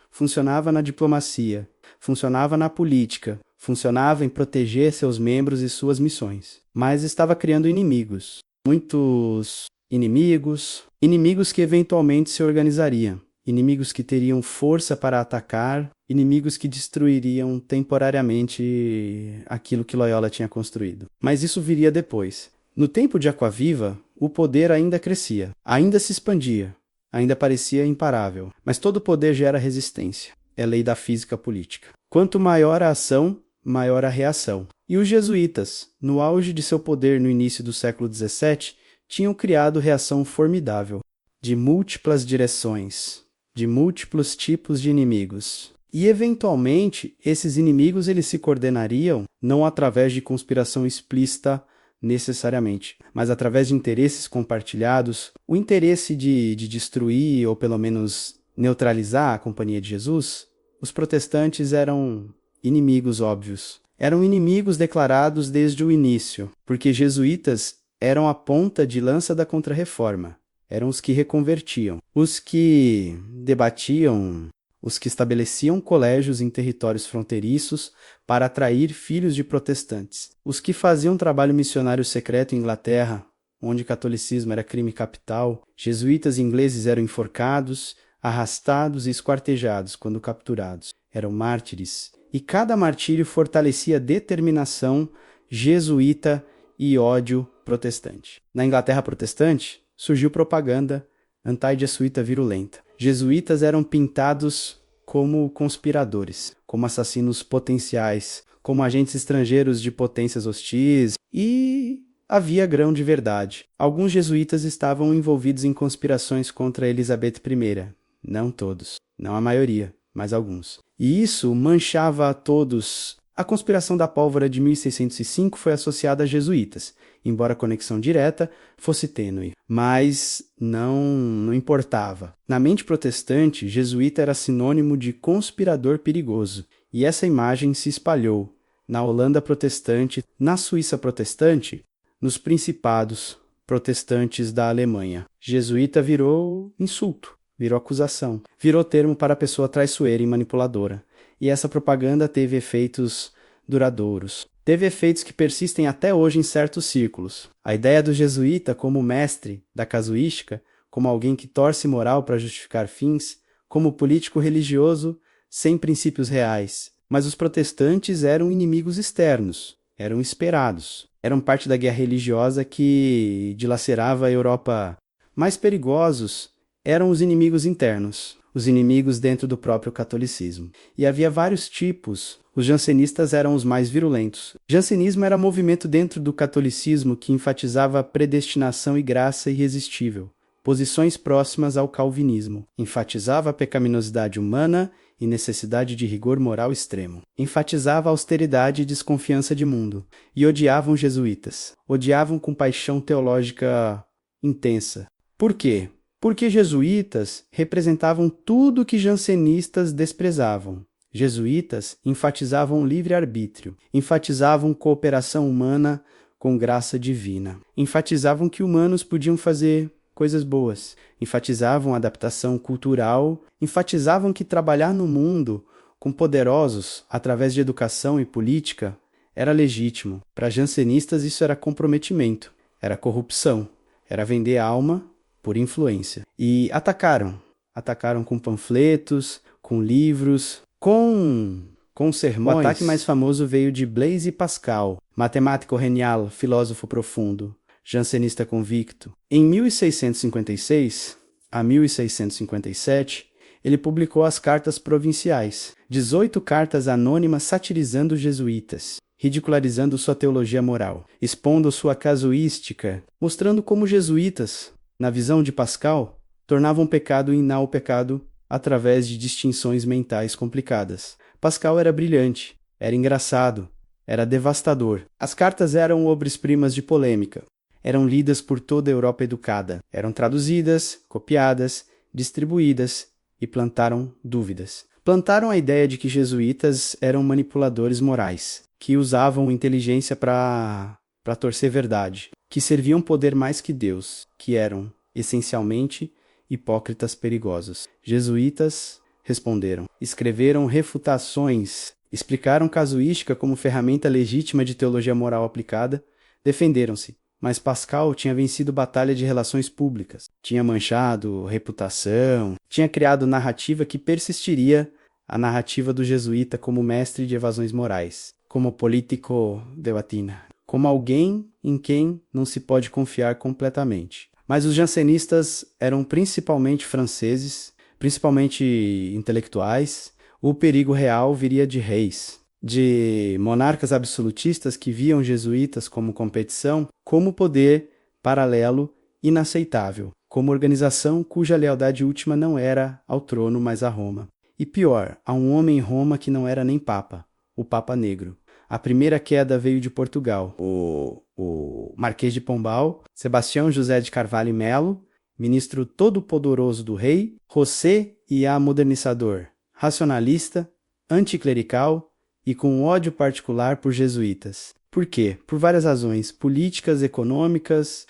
na diplomacia, funcionava na política, funcionava em proteger seus membros e suas missões. Mas estava criando inimigos. Muitos inimigos que eventualmente se organizariam, inimigos que teriam força para atacar, inimigos que destruiriam temporariamente aquilo que Loyola tinha construído. Mas isso viria depois. No tempo de Aquaviva, o poder ainda crescia, ainda se expandia, ainda parecia imparável, mas todo poder gera resistência. É lei da física política. Quanto maior a ação, maior a reação. E os jesuítas, no auge de seu poder no início do século XVII, tinham criado reação formidável, de múltiplas direções, de múltiplos tipos de inimigos. E, eventualmente, esses inimigos eles se coordenariam não através de conspiração explícita necessariamente, mas através de interesses compartilhados, o interesse de destruir ou pelo menos neutralizar a Companhia de Jesus. Os protestantes eram inimigos óbvios. Eram inimigos declarados desde o início, porque jesuítas eram a ponta de lança da Contra-Reforma. Eram os que reconvertiam, os que debatiam, os que estabeleciam colégios em territórios fronteiriços para atrair filhos de protestantes, os que faziam trabalho missionário secreto em Inglaterra, onde o catolicismo era crime capital. Jesuítas ingleses eram enforcados, arrastados e esquartejados quando capturados. Eram mártires. E cada martírio fortalecia a determinação jesuíta e ódio protestante. Na Inglaterra protestante, surgiu propaganda anti-jesuíta virulenta. Jesuítas eram pintados como conspiradores, como assassinos potenciais, como agentes estrangeiros de potências hostis, e havia grão de verdade. Alguns jesuítas estavam envolvidos em conspirações contra Elizabeth I. Não todos, não a maioria, mas alguns. E isso manchava a todos. A conspiração da pólvora de 1605 foi associada a jesuítas, embora a conexão direta fosse tênue, mas não importava. Na mente protestante, jesuíta era sinônimo de conspirador perigoso, e essa imagem se espalhou na Holanda protestante, na Suíça protestante, nos principados protestantes da Alemanha. Jesuíta virou insulto, virou acusação, virou termo para pessoa traiçoeira e manipuladora. E essa propaganda teve efeitos duradouros. Teve efeitos que persistem até hoje em certos círculos. A ideia do jesuíta como mestre da casuística, como alguém que torce moral para justificar fins, como político religioso sem princípios reais. Mas os protestantes eram inimigos externos, eram esperados, eram parte da guerra religiosa que dilacerava a Europa. Mais perigosos eram os inimigos internos, os inimigos dentro do próprio catolicismo. E havia vários tipos. Os jansenistas eram os mais virulentos. Jansenismo era movimento dentro do catolicismo que enfatizava predestinação e graça irresistível, posições próximas ao calvinismo. Enfatizava a pecaminosidade humana e necessidade de rigor moral extremo. Enfatizava a austeridade e desconfiança de mundo. E odiavam os jesuítas. Odiavam com paixão teológica intensa. Por quê? Porque jesuítas representavam tudo que jansenistas desprezavam. Jesuítas enfatizavam livre-arbítrio, enfatizavam cooperação humana com graça divina, enfatizavam que humanos podiam fazer coisas boas, enfatizavam adaptação cultural, enfatizavam que trabalhar no mundo com poderosos através de educação e política era legítimo. Para jansenistas isso era comprometimento, era corrupção, era vender a alma por influência. E atacaram com panfletos, com livros, com sermões. O ataque mais famoso veio de Blaise Pascal, matemático genial, filósofo profundo, jansenista convicto. Em 1656 a 1657, ele publicou as Cartas Provinciais, 18 cartas anônimas satirizando os jesuítas. ridicularizando sua teologia moral, expondo sua casuística, mostrando como os jesuítas, na visão de Pascal, tornavam pecado e não pecado através de distinções mentais complicadas. Pascal era brilhante, era engraçado, era devastador. As cartas eram obras-primas de polêmica. Eram lidas por toda a Europa educada. Eram traduzidas, copiadas, distribuídas e plantaram dúvidas. Plantaram a ideia de que jesuítas eram manipuladores morais, que usavam inteligência para torcer verdade, que serviam poder mais que Deus, que eram, essencialmente, hipócritas perigosos. Jesuítas responderam, escreveram refutações, explicaram casuística como ferramenta legítima de teologia moral aplicada, defenderam-se. Mas Pascal tinha vencido batalha de relações públicas, tinha manchado reputação, tinha criado narrativa que persistiria, a narrativa do jesuíta como mestre de evasões morais, como político de batina, como alguém em quem não se pode confiar completamente. Mas os jansenistas eram principalmente franceses, principalmente intelectuais. O perigo real viria de reis, de monarcas absolutistas que viam jesuítas como competição, como poder paralelo inaceitável, como organização cuja lealdade última não era ao trono, mas a Roma. E pior, a um homem em Roma que não era nem papa, o Papa Negro. A primeira queda veio de Portugal. O Marquês de Pombal, Sebastião José de Carvalho e Melo, ministro todo-poderoso do rei, José e a modernizador, racionalista, anticlerical e com ódio particular por jesuítas. Por quê? Por várias razões, políticas, econômicas,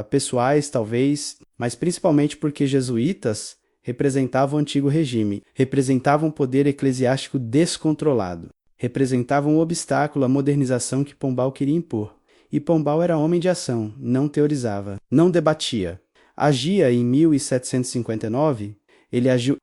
pessoais talvez, mas principalmente porque jesuítas representavam o antigo regime, representavam um poder eclesiástico descontrolado, representavam um obstáculo à modernização que Pombal queria impor. E Pombal era homem de ação, não teorizava, não debatia. Agia em 1759,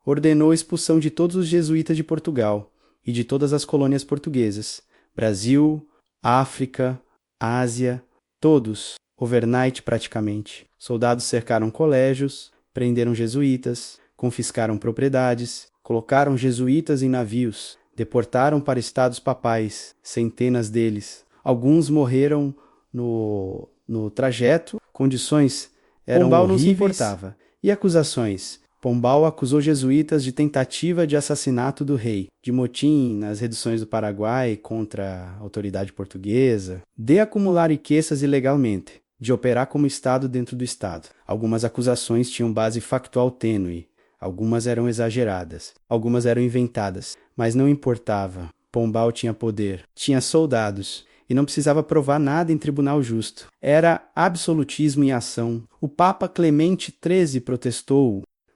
ordenou a expulsão de todos os jesuítas de Portugal e de todas as colônias portuguesas, Brasil, África, Ásia, todos, overnight praticamente. Soldados cercaram colégios, prenderam jesuítas, confiscaram propriedades, colocaram jesuítas em navios, deportaram para estados papais, centenas deles. Alguns morreram no trajeto, condições eram Pombal horríveis. Não se importava. E acusações? Pombal acusou jesuítas de tentativa de assassinato do rei, de motim nas reduções do Paraguai contra a autoridade portuguesa, de acumular riquezas ilegalmente, de operar como Estado dentro do Estado. Algumas acusações tinham base factual tênue, algumas eram exageradas, algumas eram inventadas, mas não importava. Pombal tinha poder, tinha soldados e não precisava provar nada em tribunal justo. Era absolutismo em ação. O Papa Clemente XIII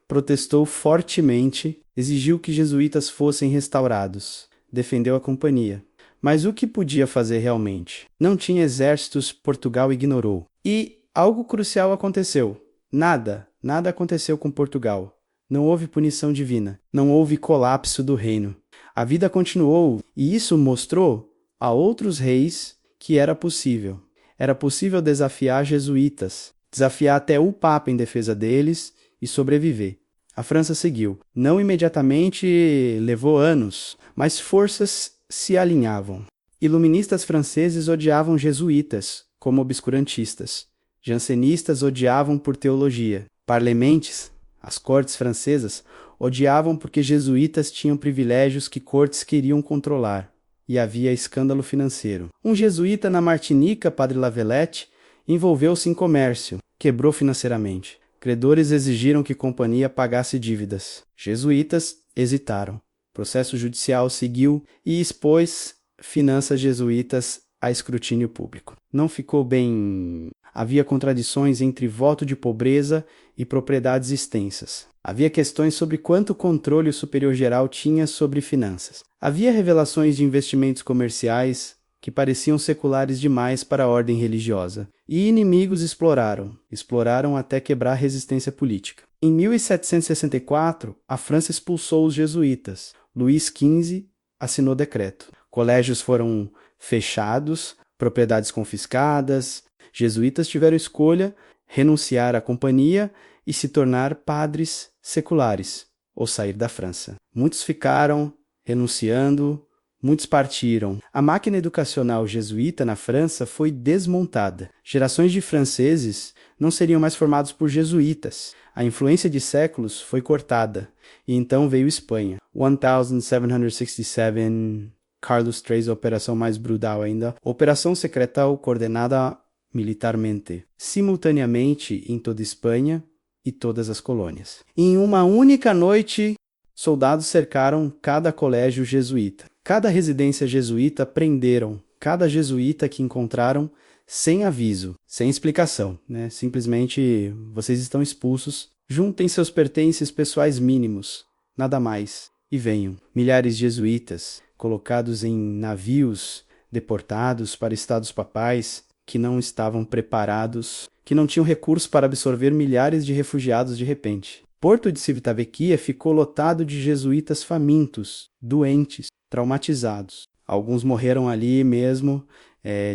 protestou fortemente, exigiu que jesuítas fossem restaurados, defendeu a companhia. Mas o que podia fazer realmente? Não tinha exércitos, Portugal ignorou. E algo crucial aconteceu. Nada aconteceu com Portugal. Não houve punição divina, não houve colapso do reino. A vida continuou e isso mostrou a outros reis que era possível. Era possível desafiar jesuítas, desafiar até o Papa em defesa deles e sobreviver. A França seguiu. Não imediatamente, levou anos, mas forças se alinhavam. Iluministas franceses odiavam jesuítas como obscurantistas. Jansenistas odiavam por teologia. Parlementes, as cortes francesas, odiavam porque jesuítas tinham privilégios que cortes queriam controlar, e havia escândalo financeiro. Um jesuíta na Martinica, Padre Lavalette, envolveu-se em comércio, quebrou financeiramente. Credores exigiram que a companhia pagasse dívidas. Jesuítas hesitaram. Processo judicial seguiu e expôs finanças jesuítas a escrutínio público. Não ficou bem. Havia contradições entre voto de pobreza e propriedades extensas. Havia questões sobre quanto controle o superior geral tinha sobre finanças. Havia revelações de investimentos comerciais que pareciam seculares demais para a ordem religiosa. E inimigos exploraram até quebrar a resistência política. Em 1764, a França expulsou os jesuítas. Luís XV assinou decreto. Colégios foram fechados, propriedades confiscadas. Jesuítas tiveram escolha, renunciar à companhia e se tornar padres seculares, ou sair da França. Muitos ficaram renunciando, Muitos partiram. A máquina educacional jesuíta na França foi desmontada. Gerações de franceses não seriam mais formados por jesuítas. A influência de séculos foi cortada. E então veio Espanha. 1767, Carlos III, a operação mais brutal ainda. Operação secreta coordenada militarmente, simultaneamente em toda Espanha e todas as colônias. Em uma única noite, soldados cercaram cada colégio jesuíta. Cada residência jesuíta prenderam cada jesuíta que encontraram sem aviso, sem explicação, né? Simplesmente, vocês estão expulsos, juntem seus pertences pessoais mínimos, nada mais, e venham. Milhares de jesuítas, colocados em navios, deportados para estados papais, que não estavam preparados, que não tinham recursos para absorver milhares de refugiados de repente. Porto de Civitavecchia ficou lotado de jesuítas famintos, doentes, traumatizados. Alguns morreram ali mesmo,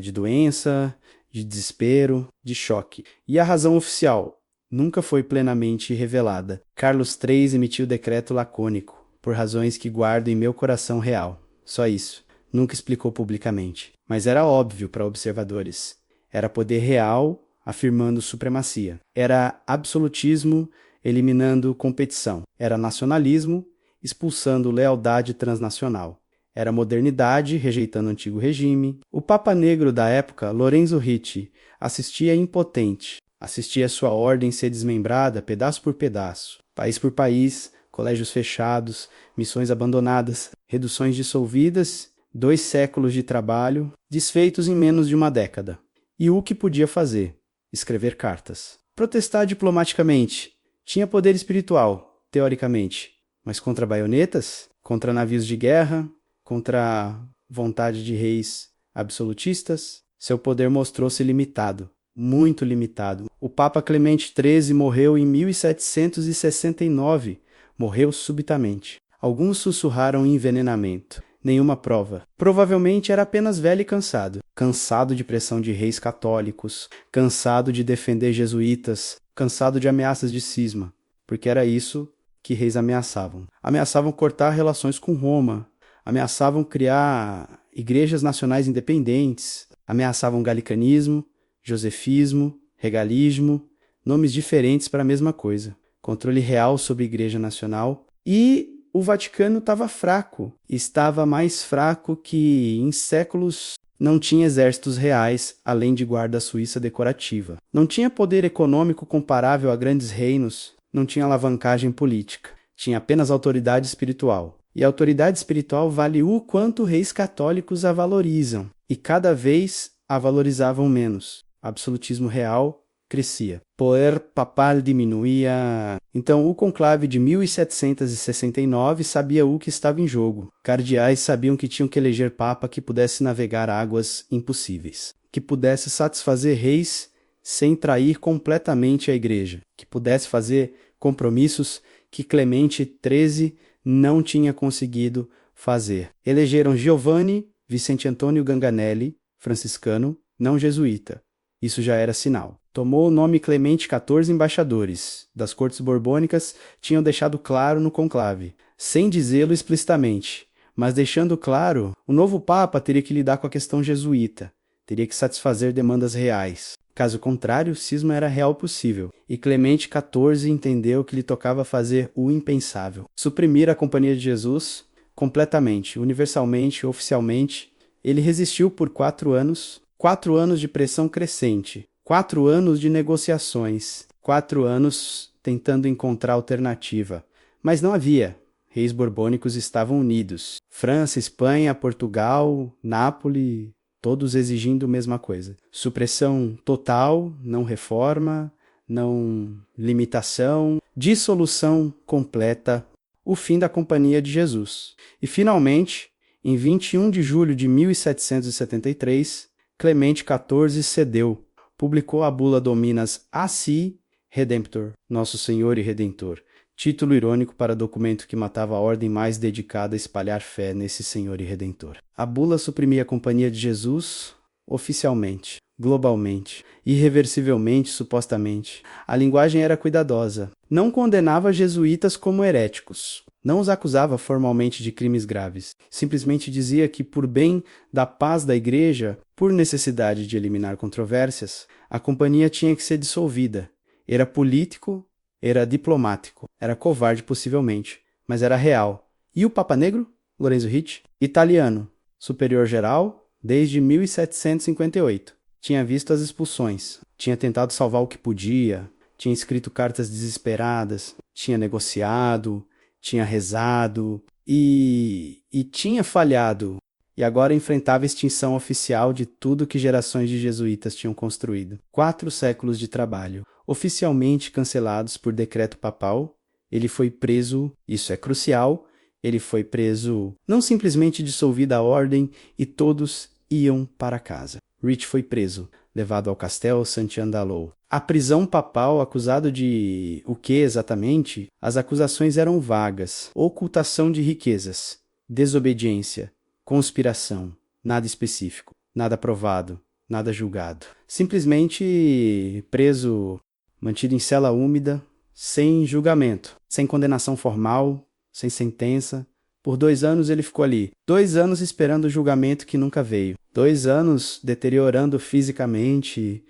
de doença, de desespero, de choque. E a razão oficial nunca foi plenamente revelada. Carlos III emitiu decreto lacônico, por razões que guardo em meu coração real. Só isso. Nunca explicou publicamente. Mas era óbvio para observadores. Era poder real afirmando supremacia. Era absolutismo eliminando competição. Era nacionalismo expulsando lealdade transnacional. Era modernidade rejeitando o antigo regime. O Papa Negro da época, Lorenzo Ricci, assistia impotente. Assistia sua ordem ser desmembrada pedaço por pedaço, país por país, colégios fechados, missões abandonadas, reduções dissolvidas, 2 séculos de trabalho, desfeitos em menos de uma década. E o que podia fazer? Escrever cartas. Protestar diplomaticamente. Tinha poder espiritual, teoricamente. Mas contra baionetas? Contra navios de guerra? Contra a vontade de reis absolutistas? Seu poder mostrou-se limitado. Muito limitado. O Papa Clemente XIII morreu em 1769. Morreu subitamente. Alguns sussurraram envenenamento. Nenhuma prova. Provavelmente era apenas velho e cansado. Cansado de pressão de reis católicos. Cansado de defender jesuítas. Cansado de ameaças de cisma. Porque era isso que reis ameaçavam. Ameaçavam cortar relações com Roma. Ameaçavam criar igrejas nacionais independentes. Ameaçavam galicanismo, josefismo, regalismo. Nomes diferentes para a mesma coisa. Controle real sobre a Igreja Nacional. E o Vaticano estava fraco. Estava mais fraco que em séculos não tinha exércitos reais, além de guarda suíça decorativa. Não tinha poder econômico comparável a grandes reinos. Não tinha alavancagem política. Tinha apenas autoridade espiritual. E a autoridade espiritual vale o quanto reis católicos a valorizam. E cada vez a valorizavam menos. Absolutismo real crescia. Poder papal diminuía. Então, o conclave de 1769 sabia o que estava em jogo. Cardeais sabiam que tinham que eleger papa que pudesse navegar águas impossíveis, que pudesse satisfazer reis sem trair completamente a igreja, que pudesse fazer compromissos que Clemente XIII não tinha conseguido fazer. Elegeram Giovanni Vicente Antônio Ganganelli, franciscano, não jesuíta. Isso já era sinal. Tomou o nome Clemente XIV embaixadores das cortes borbônicas tinham deixado claro no conclave, sem dizê-lo explicitamente, mas deixando claro, o novo papa teria que lidar com a questão jesuíta, teria que satisfazer demandas reais. Caso contrário, o cisma era real possível, e Clemente XIV entendeu que lhe tocava fazer o impensável. Suprimir a Companhia de Jesus completamente, universalmente, oficialmente. Ele resistiu por 4 anos, 4 anos de pressão crescente, 4 anos de negociações, 4 anos tentando encontrar alternativa. Mas não havia. Reis borbônicos estavam unidos. França, Espanha, Portugal, Nápoles, todos exigindo a mesma coisa. Supressão total, não reforma, não limitação, dissolução completa, o fim da Companhia de Jesus. E finalmente, em 21 de julho de 1773, Clemente XIV cedeu, publicou a bula Dominus Assi Redemptor, Nosso Senhor e Redentor, título irônico para documento que matava a ordem mais dedicada a espalhar fé nesse Senhor e Redentor. A bula suprimia a Companhia de Jesus oficialmente, globalmente, irreversivelmente, supostamente. A linguagem era cuidadosa. Não condenava jesuítas como heréticos. Não os acusava formalmente de crimes graves. Simplesmente dizia que, por bem da paz da igreja, por necessidade de eliminar controvérsias, a companhia tinha que ser dissolvida. Era político, era diplomático, era covarde possivelmente, mas era real. E o Papa Negro, Lorenzo Ricci, italiano, superior geral desde 1758. Tinha visto as expulsões, tinha tentado salvar o que podia, tinha escrito cartas desesperadas, tinha negociado, tinha rezado e tinha falhado. E agora enfrentava a extinção oficial de tudo que gerações de jesuítas tinham construído. 4 séculos de trabalho. Oficialmente cancelados por decreto papal, ele foi preso, isso é crucial, ele foi preso, não simplesmente dissolvida a ordem e todos iam para casa. Ricci foi preso, levado ao Castel Sant'Andalò. A prisão papal, acusado de o que exatamente? As acusações eram vagas: ocultação de riquezas, desobediência, conspiração, nada específico, nada provado, nada julgado. Simplesmente preso, mantido em cela úmida, sem julgamento, sem condenação formal, sem sentença. Por 2 anos ele ficou ali. 2 anos esperando o julgamento que nunca veio. 2 anos deteriorando fisicamente,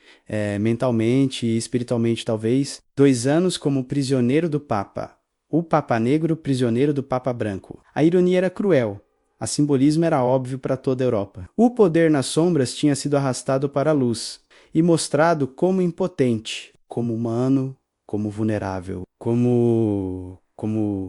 mentalmente e espiritualmente talvez. 2 anos como prisioneiro do Papa. O Papa Negro, prisioneiro do Papa Branco. A ironia era cruel. O simbolismo era óbvio para toda a Europa. O poder nas sombras tinha sido arrastado para a luz e mostrado como impotente, como humano, como vulnerável, como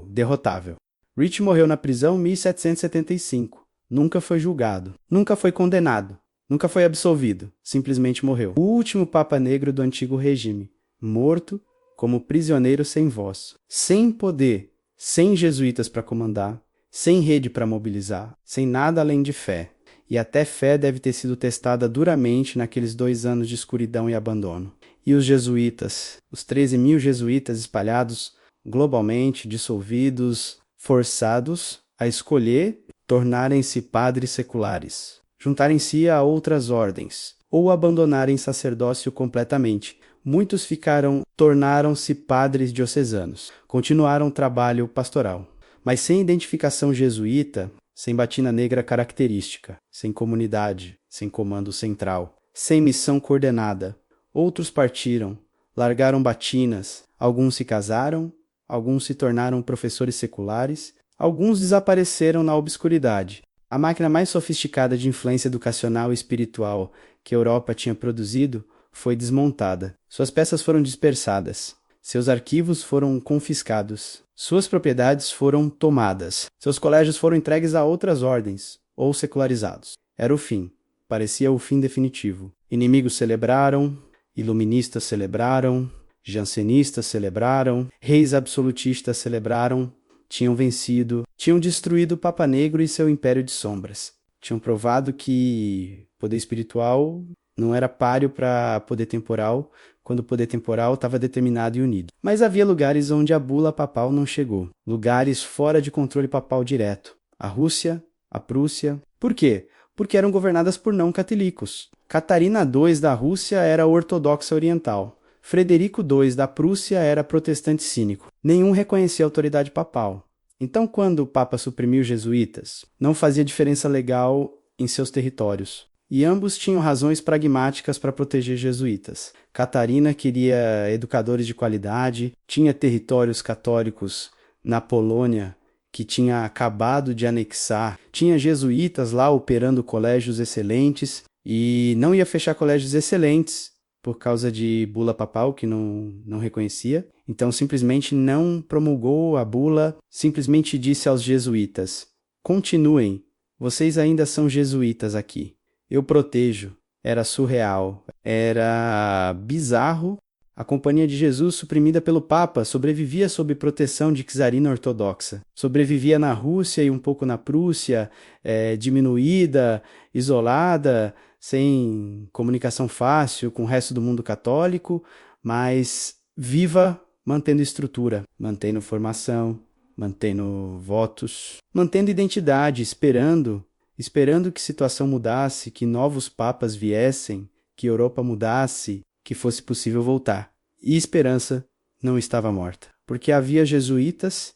derrotável. Ricci morreu na prisão em 1775. Nunca foi julgado, nunca foi condenado, nunca foi absolvido, simplesmente morreu. O último Papa Negro do antigo regime, morto como prisioneiro sem voz, sem poder, sem jesuítas para comandar, sem rede para mobilizar, sem nada além de fé. E até fé deve ter sido testada duramente naqueles 2 anos de escuridão e abandono. E os jesuítas, os 13.000 jesuítas espalhados globalmente, dissolvidos, forçados a escolher tornarem-se padres seculares, juntarem-se a outras ordens, ou abandonarem sacerdócio completamente. Muitos tornaram-se padres diocesanos, continuaram o trabalho pastoral, mas sem identificação jesuíta, sem batina negra característica, sem comunidade, sem comando central, sem missão coordenada. Outros partiram, largaram batinas, alguns se casaram, alguns se tornaram professores seculares, alguns desapareceram na obscuridade. A máquina mais sofisticada de influência educacional e espiritual que a Europa tinha produzido foi desmontada. Suas peças foram dispersadas. Seus arquivos foram confiscados. Suas propriedades foram tomadas. Seus colégios foram entregues a outras ordens, ou secularizados. Era o fim. Parecia o fim definitivo. Inimigos celebraram, iluministas celebraram, jansenistas celebraram, reis absolutistas celebraram, tinham vencido, tinham destruído o Papa Negro e seu império de sombras. Tinham provado que poder espiritual não era páreo para poder temporal, quando o poder temporal estava determinado e unido. Mas havia lugares onde a bula papal não chegou, lugares fora de controle papal direto. A Rússia, a Prússia. Por quê? Porque eram governadas por não católicos. Catarina II da Rússia era ortodoxa oriental. Frederico II da Prússia era protestante cínico. Nenhum reconhecia a autoridade papal. Então, quando o Papa suprimiu os jesuítas, não fazia diferença legal em seus territórios. E ambos tinham razões pragmáticas para proteger jesuítas. Catarina queria educadores de qualidade, tinha territórios católicos na Polônia que tinha acabado de anexar, tinha jesuítas lá operando colégios excelentes e não ia fechar colégios excelentes por causa de bula papal, que não reconhecia. Então, simplesmente não promulgou a bula, simplesmente disse aos jesuítas: continuem, vocês ainda são jesuítas aqui. Eu protejo. Era surreal, era bizarro. A Companhia de Jesus, suprimida pelo Papa, sobrevivia sob proteção de czarina ortodoxa. Sobrevivia na Rússia e um pouco na Prússia, diminuída, isolada, sem comunicação fácil com o resto do mundo católico, mas viva, mantendo estrutura, mantendo formação, mantendo votos, mantendo identidade, esperando que a situação mudasse, que novos papas viessem, que a Europa mudasse, que fosse possível voltar. E esperança não estava morta, porque havia jesuítas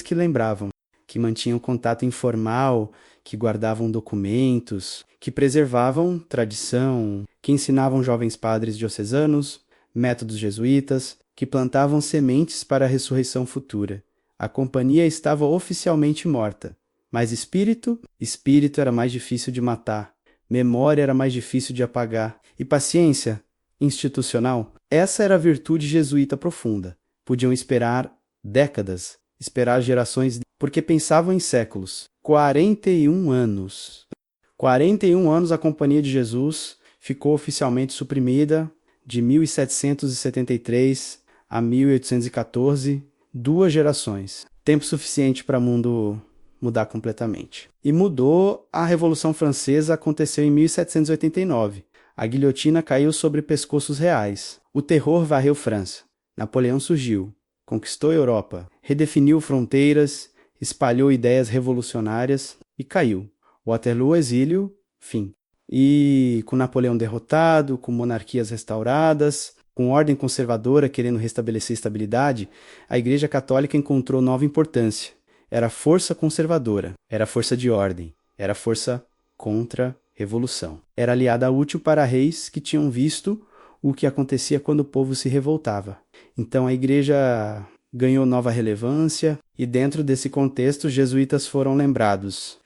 que lembravam, que mantinham contato informal, que guardavam documentos, que preservavam tradição, que ensinavam jovens padres diocesanos, métodos jesuítas, que plantavam sementes para a ressurreição futura. A companhia estava oficialmente morta, mas espírito era mais difícil de matar, memória era mais difícil de apagar, e paciência institucional, essa era a virtude jesuíta profunda. Podiam esperar décadas, esperar gerações, porque pensavam em séculos. 41 anos. 41 anos a Companhia de Jesus ficou oficialmente suprimida, de 1773 a 1814, 2 gerações. Tempo suficiente para o mundo mudar completamente. E mudou. A Revolução Francesa aconteceu em 1789. A guilhotina caiu sobre pescoços reais. O terror varreu França. Napoleão surgiu, conquistou a Europa, redefiniu fronteiras, espalhou ideias revolucionárias e caiu. Waterloo, exílio, fim. E com Napoleão derrotado, com monarquias restauradas, com ordem conservadora querendo restabelecer estabilidade, a Igreja Católica encontrou nova importância. Era força conservadora, era força de ordem, era força contra revolução. Era aliada útil para reis que tinham visto o que acontecia quando o povo se revoltava. Então a Igreja ganhou nova relevância e dentro desse contexto os jesuítas foram lembrados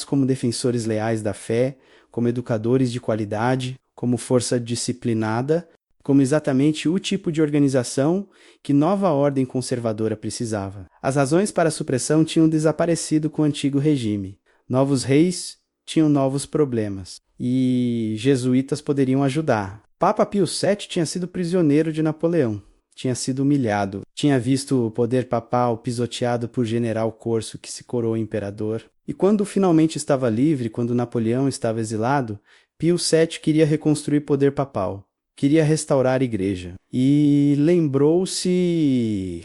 como defensores leais da fé, como educadores de qualidade, como força disciplinada, como exatamente o tipo de organização que nova ordem conservadora precisava. As razões para a supressão tinham desaparecido com o antigo regime. Novos reis tinham novos problemas e jesuítas poderiam ajudar. Papa Pio VII tinha sido prisioneiro de Napoleão, tinha sido humilhado, tinha visto o poder papal pisoteado por General Corso, que se coroou imperador. E quando finalmente estava livre, quando Napoleão estava exilado, Pio VII queria reconstruir o poder papal, queria restaurar a igreja. E lembrou-se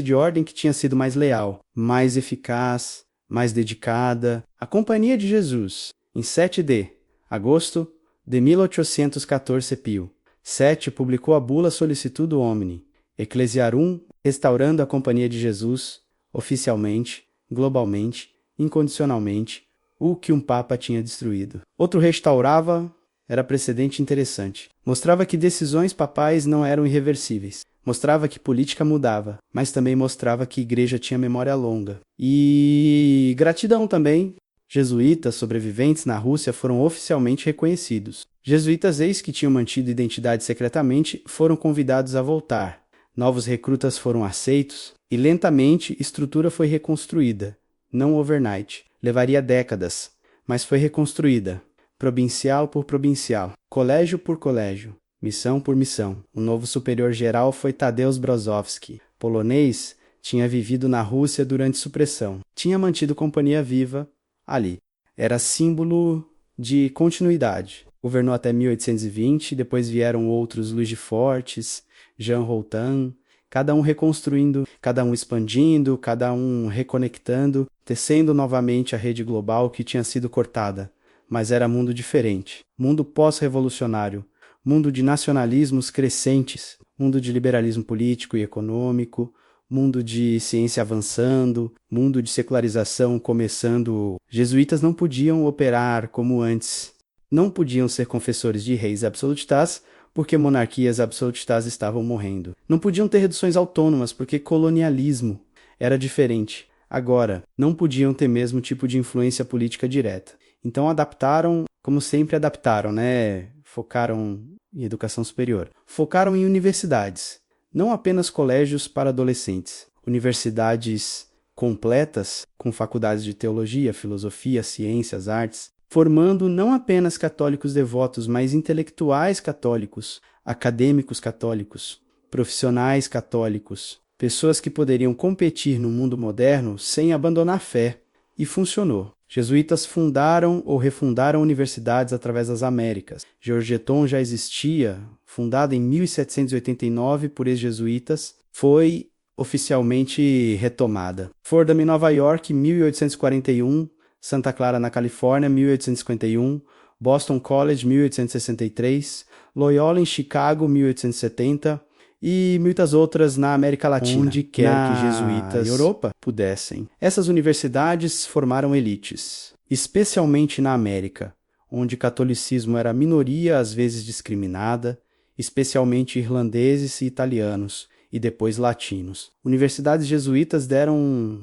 de ordem que tinha sido mais leal, mais eficaz, mais dedicada. A Companhia de Jesus, em 7 de agosto de 1814, Pio VII publicou a bula Sollicitudo Homini, Ecclesiarum, restaurando a Companhia de Jesus, oficialmente, globalmente, incondicionalmente, o que um Papa tinha destruído. Outro restaurava, era precedente interessante. Mostrava que decisões papais não eram irreversíveis. Mostrava que política mudava, mas também mostrava que a igreja tinha memória longa. E gratidão também. Jesuítas sobreviventes na Rússia foram oficialmente reconhecidos. Jesuítas ex que tinham mantido identidade secretamente foram convidados a voltar. Novos recrutas foram aceitos e lentamente estrutura foi reconstruída. Não overnight. Levaria décadas, mas foi reconstruída. Provincial por provincial, colégio por colégio, missão por missão. O novo superior geral foi Tadeusz Brozowski. Polonês, tinha vivido na Rússia durante supressão. Tinha mantido companhia viva ali. Era símbolo de continuidade. Governou até 1820, depois vieram outros Luís de Fortes, Jean Routan, cada um reconstruindo, cada um expandindo, cada um reconectando, tecendo novamente a rede global que tinha sido cortada. Mas era mundo diferente, mundo pós-revolucionário, mundo de nacionalismos crescentes, mundo de liberalismo político e econômico, mundo de ciência avançando, mundo de secularização começando. Jesuítas não podiam operar como antes, não podiam ser confessores de reis absolutistas, porque monarquias absolutistas estavam morrendo. Não podiam ter reduções autônomas, porque colonialismo era diferente. Agora, não podiam ter mesmo tipo de influência política direta. Então adaptaram, como sempre adaptaram, né? Focaram em educação superior. Focaram em universidades, não apenas colégios para adolescentes. Universidades completas, com faculdades de teologia, filosofia, ciências, artes, formando não apenas católicos devotos, mas intelectuais católicos, acadêmicos católicos, profissionais católicos, pessoas que poderiam competir no mundo moderno sem abandonar a fé. E funcionou. Jesuítas fundaram ou refundaram universidades através das Américas. Georgetown já existia, fundada em 1789 por ex-jesuítas, foi oficialmente retomada. Fordham em Nova York, 1841, Santa Clara na Califórnia, 1851, Boston College, 1863, Loyola em Chicago, 1870, e muitas outras na América Latina, onde quer que jesuítas Europa pudessem. Essas universidades formaram elites, especialmente na América, onde o catolicismo era minoria, às vezes discriminada, especialmente irlandeses e italianos, e depois latinos. Universidades jesuítas deram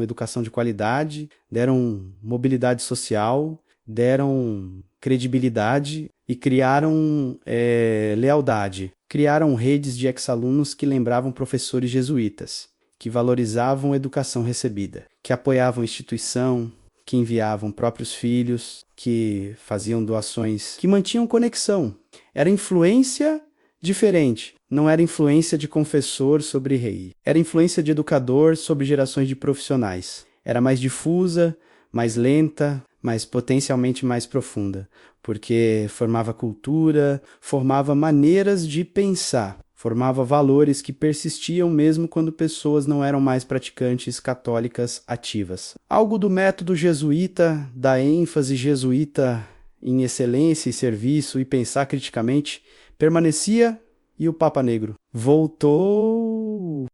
educação de qualidade, deram mobilidade social, deram credibilidade e criaram lealdade. Criaram redes de ex-alunos que lembravam professores jesuítas, que valorizavam a educação recebida, que apoiavam a instituição, que enviavam próprios filhos, que faziam doações, que mantinham conexão. Era influência diferente. Não era influência de confessor sobre rei. Era influência de educador sobre gerações de profissionais. Era mais difusa, mais lenta, mas potencialmente mais profunda, porque formava cultura, formava maneiras de pensar, formava valores que persistiam mesmo quando pessoas não eram mais praticantes católicas ativas. Algo do método jesuíta, da ênfase jesuíta em excelência e serviço e pensar criticamente, permanecia e o Papa Negro voltou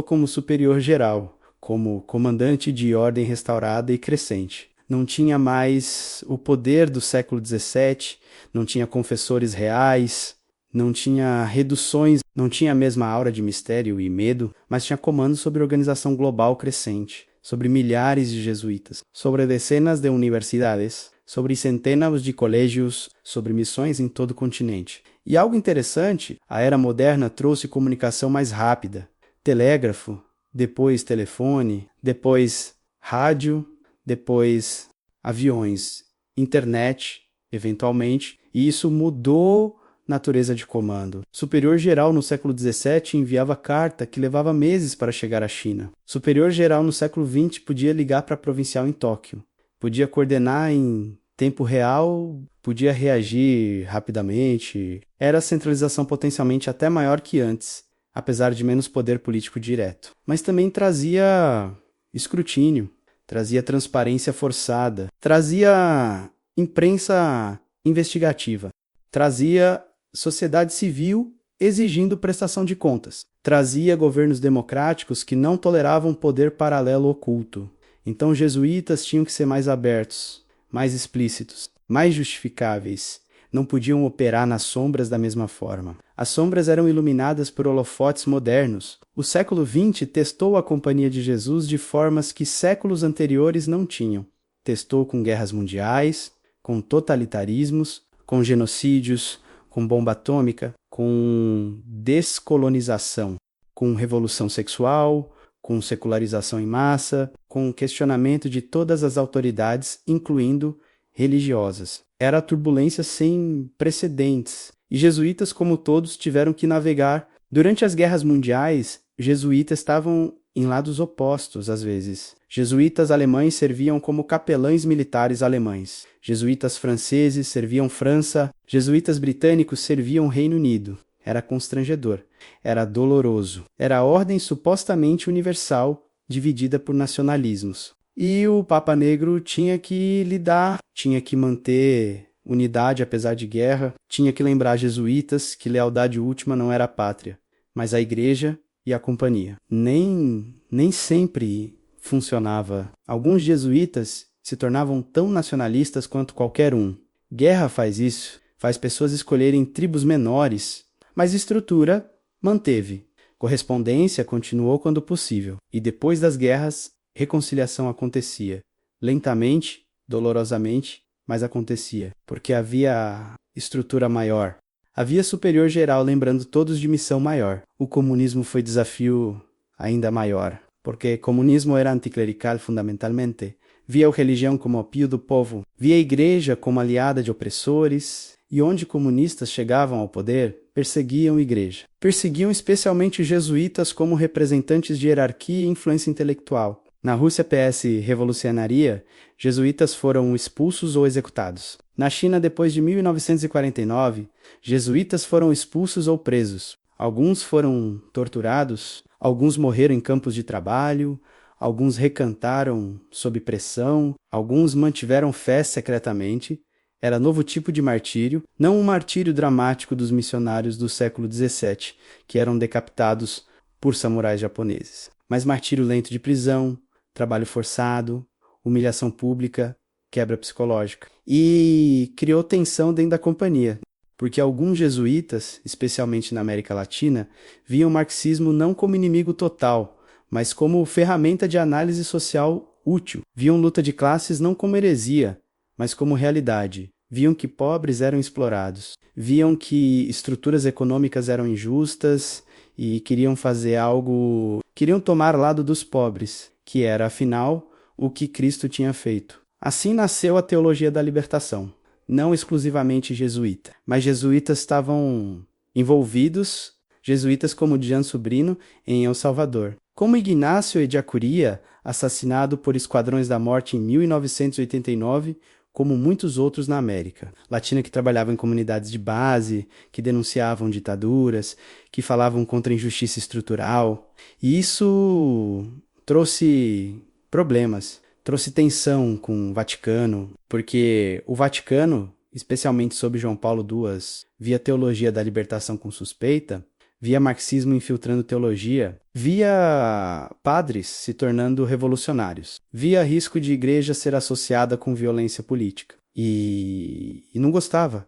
como superior geral, como comandante de ordem restaurada e crescente. Não tinha mais o poder do século XVII, não tinha confessores reais, não tinha reduções, não tinha a mesma aura de mistério e medo, mas tinha comando sobre a organização global crescente, sobre milhares de jesuítas, sobre dezenas de universidades, sobre centenas de colégios, sobre missões em todo o continente. E algo interessante, a era moderna trouxe comunicação mais rápida. Telégrafo, depois telefone, depois rádio, depois aviões, internet, eventualmente, e isso mudou natureza de comando. Superior geral no século XVII enviava carta que levava meses para chegar à China. Superior geral no século XX podia ligar para a provincial em Tóquio. Podia coordenar em tempo real, podia reagir rapidamente. Era a centralização potencialmente até maior que antes, apesar de menos poder político direto. Mas também trazia escrutínio, trazia transparência forçada, trazia imprensa investigativa, trazia sociedade civil exigindo prestação de contas, trazia governos democráticos que não toleravam poder paralelo oculto. Então, jesuítas tinham que ser mais abertos, mais explícitos, mais justificáveis. Não podiam operar nas sombras da mesma forma. As sombras eram iluminadas por holofotes modernos. O século XX testou a Companhia de Jesus de formas que séculos anteriores não tinham. Testou com guerras mundiais, com totalitarismos, com genocídios, com bomba atômica, com descolonização, com revolução sexual, com secularização em massa, com questionamento de todas as autoridades, incluindo religiosas. Era a turbulência sem precedentes, e jesuítas, como todos, tiveram que navegar. Durante as guerras mundiais, jesuítas estavam em lados opostos, às vezes. Jesuítas alemães serviam como capelães militares alemães. Jesuítas franceses serviam França. Jesuítas britânicos serviam Reino Unido. Era constrangedor. Era doloroso. Era a ordem supostamente universal, dividida por nacionalismos. E o Papa Negro tinha que lidar, tinha que manter unidade apesar de guerra, tinha que lembrar jesuítas que lealdade última não era a pátria, mas a igreja e a companhia. Nem sempre funcionava. Alguns jesuítas se tornavam tão nacionalistas quanto qualquer um. Guerra faz isso, faz pessoas escolherem tribos menores, mas estrutura manteve. Correspondência continuou quando possível, e depois das guerras, reconciliação acontecia. Lentamente, dolorosamente, mas acontecia, porque havia estrutura maior. Havia superior geral lembrando todos de missão maior. O comunismo foi desafio ainda maior, porque comunismo era anticlerical fundamentalmente. Via a religião como opio do povo, via a igreja como aliada de opressores, e onde comunistas chegavam ao poder, perseguiam a igreja. Perseguiam especialmente jesuítas como representantes de hierarquia e influência intelectual. Na Rússia PS revolucionária, jesuítas foram expulsos ou executados. Na China, depois de 1949, jesuítas foram expulsos ou presos. Alguns foram torturados, alguns morreram em campos de trabalho, alguns recantaram sob pressão, alguns mantiveram fé secretamente. Era novo tipo de martírio, não um martírio dramático dos missionários do século XVII, que eram decapitados por samurais japoneses, mas martírio lento de prisão, trabalho forçado, humilhação pública, quebra psicológica. E criou tensão dentro da companhia, porque alguns jesuítas, especialmente na América Latina, viam o marxismo não como inimigo total, mas como ferramenta de análise social útil. Viam luta de classes não como heresia, mas como realidade. Viam que pobres eram explorados. Viam que estruturas econômicas eram injustas e queriam fazer algo... Queriam tomar lado dos pobres, que era, afinal, o que Cristo tinha feito. Assim nasceu a teologia da libertação. Não exclusivamente jesuíta, mas jesuítas estavam envolvidos, jesuítas como Jean Sobrino, em El Salvador. Como Ignacio Ellacuría, assassinado por esquadrões da morte em 1989, como muitos outros na América Latina, que trabalhavam em comunidades de base, que denunciavam ditaduras, que falavam contra a injustiça estrutural. E isso trouxe problemas, trouxe tensão com o Vaticano, porque o Vaticano, especialmente sob João Paulo II, via teologia da libertação com suspeita, via marxismo infiltrando teologia, via padres se tornando revolucionários, via risco de igreja ser associada com violência política. E não gostava